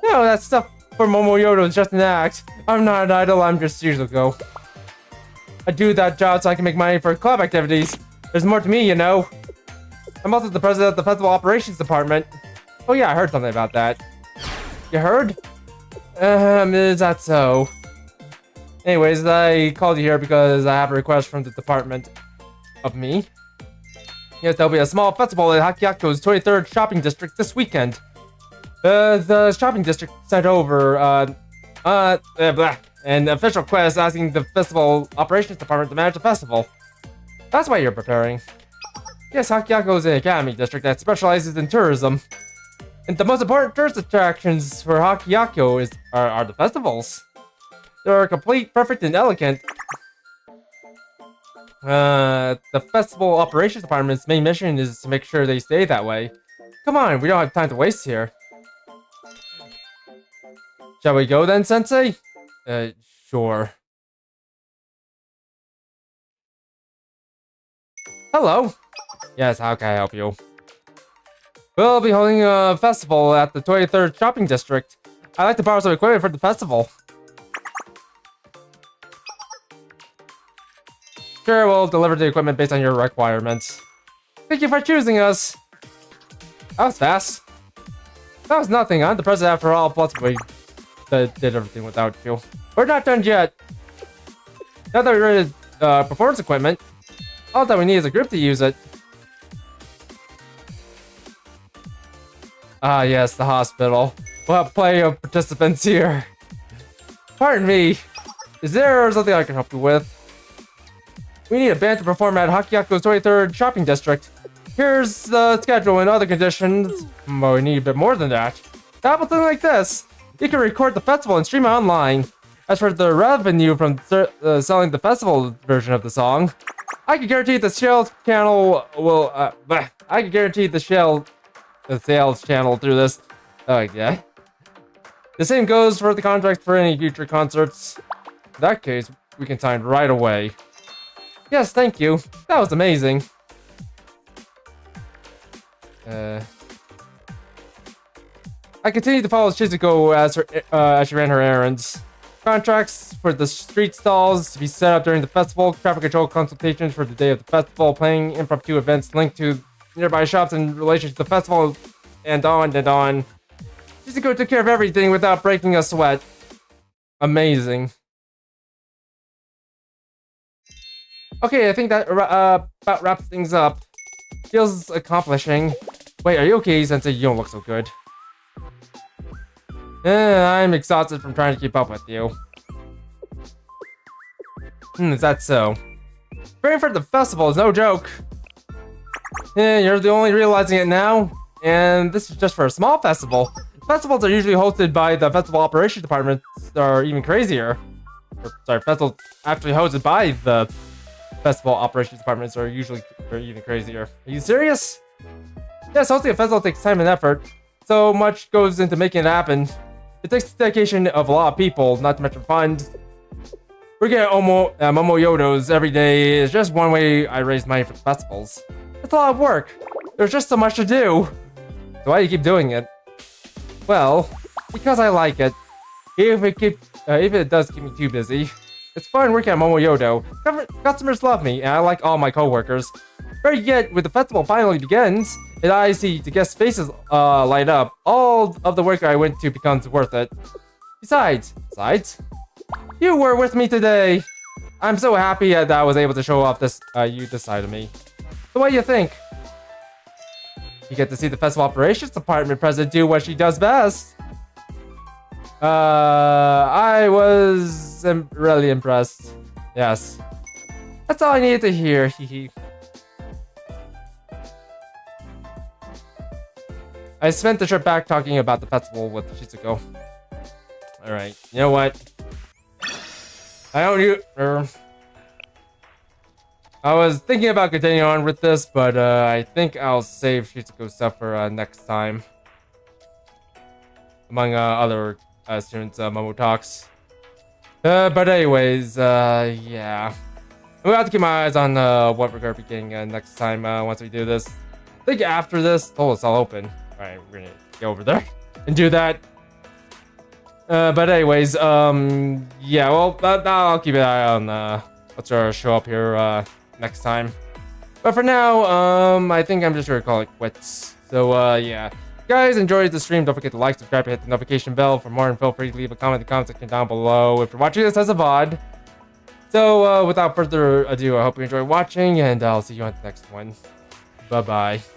No, that stuff for Momoyodo is just an act. I'm not an idol, I'm just Shizuko. I do that job so I can make money for club activities. There's more to me, you know. I'm also the president of the festival operations department. Oh yeah, I heard something about that. You heard? Is that so? Anyways, I called you here because I have a request from the department of me. Yes, there'll be a small festival at Hakiyako's 23rd shopping district this weekend. The shopping district sent over, an official request asking the festival operations department to manage the festival. That's why you're preparing. Yes, Hakiyako is an academy district that specializes in tourism. And the most important tourist attractions for Hakiyako are the festivals. They're complete, perfect, and elegant. The festival operations department's main mission is to make sure they stay that way. Come on, we don't have time to waste here. Shall we go then, Sensei? Sure. Hello. Yes, how can I help you? We'll be holding a festival at the 23rd shopping district. I'd like to borrow some equipment for the festival. Sure, we'll deliver the equipment based on your requirements. Thank you for choosing us. That was fast. That was nothing. I'm the president after all, plus we did everything without you. We're not done yet. Now that we're ready to performance equipment, all that we need is a group to use it. Ah, yes, the hospital. We'll have plenty of participants here. Pardon me. Is there something I can help you with? We need a band to perform at Hakiyako's 23rd shopping district. Here's the schedule and other conditions. But we need a bit more than that. How about something like this? You can record the festival and stream it online. As for the revenue from selling the festival version of the song, I can guarantee the sales channel will. I can guarantee the sales channel through this. Oh yeah. The same goes for the contract for any future concerts. In that case, we can sign right away. Yes, thank you. That was amazing. I continue to follow Shizuko as she ran her errands. Contracts for the street stalls to be set up during the festival, traffic control consultations for the day of the festival, playing impromptu events linked to nearby shops in relation to the festival, and on and on. Shizuko took care of everything without breaking a sweat. Amazing. Okay, I think that about wraps things up. Feels accomplishing. Wait, are you okay, Sensei? You don't look so good. I'm exhausted from trying to keep up with you. Is that so? Preparing for the festival is no joke. You're the only realizing it now. And this is just for a small festival. Festivals are usually hosted by the festival operations department, or even crazier. Festivals actually hosted by the festival operations departments are usually even crazier. Are you serious? Yes, hosting a festival takes time and effort. So much goes into making it happen. It takes the dedication of a lot of people, not to mention funds. Working at Momoyodo's every day is just one way I raise money for the festivals. It's a lot of work. There's just so much to do. So why do you keep doing it? Well, because I like it. Even if it does keep me too busy. It's fun working at Momoyodo. Customers love me, and I like all my coworkers. Better yet, when the festival finally begins, and I see the guest faces light up, all of the work I went to becomes worth it. Besides, you were with me today. I'm so happy that I was able to show off this side of me. So what do you think? You get to see the festival operations department president do what she does best. I was really impressed. Yes. That's all I needed to hear. Hehe. I spent the trip back talking about the festival with Shizuko. Alright, you know what? I was thinking about continuing on with this, but I think I'll save Shizuko's stuff for next time. Among other students, Momo talks. But anyways, yeah. We'll have to keep my eyes on what we're gonna be getting next time once we do this. I think after this, it's all open. Alright, we're gonna go over there and do that. But anyways, yeah, well, I'll keep an eye on Let's show up here next time. But for now, I think I'm just gonna call it quits. So yeah. If you guys enjoyed the stream, don't forget to like, subscribe, and hit the notification bell for more, and feel free to leave a comment in the comment section down below if you're watching this as a VOD. So without further ado, I hope you enjoy watching, and I'll see you on the next one. Bye bye.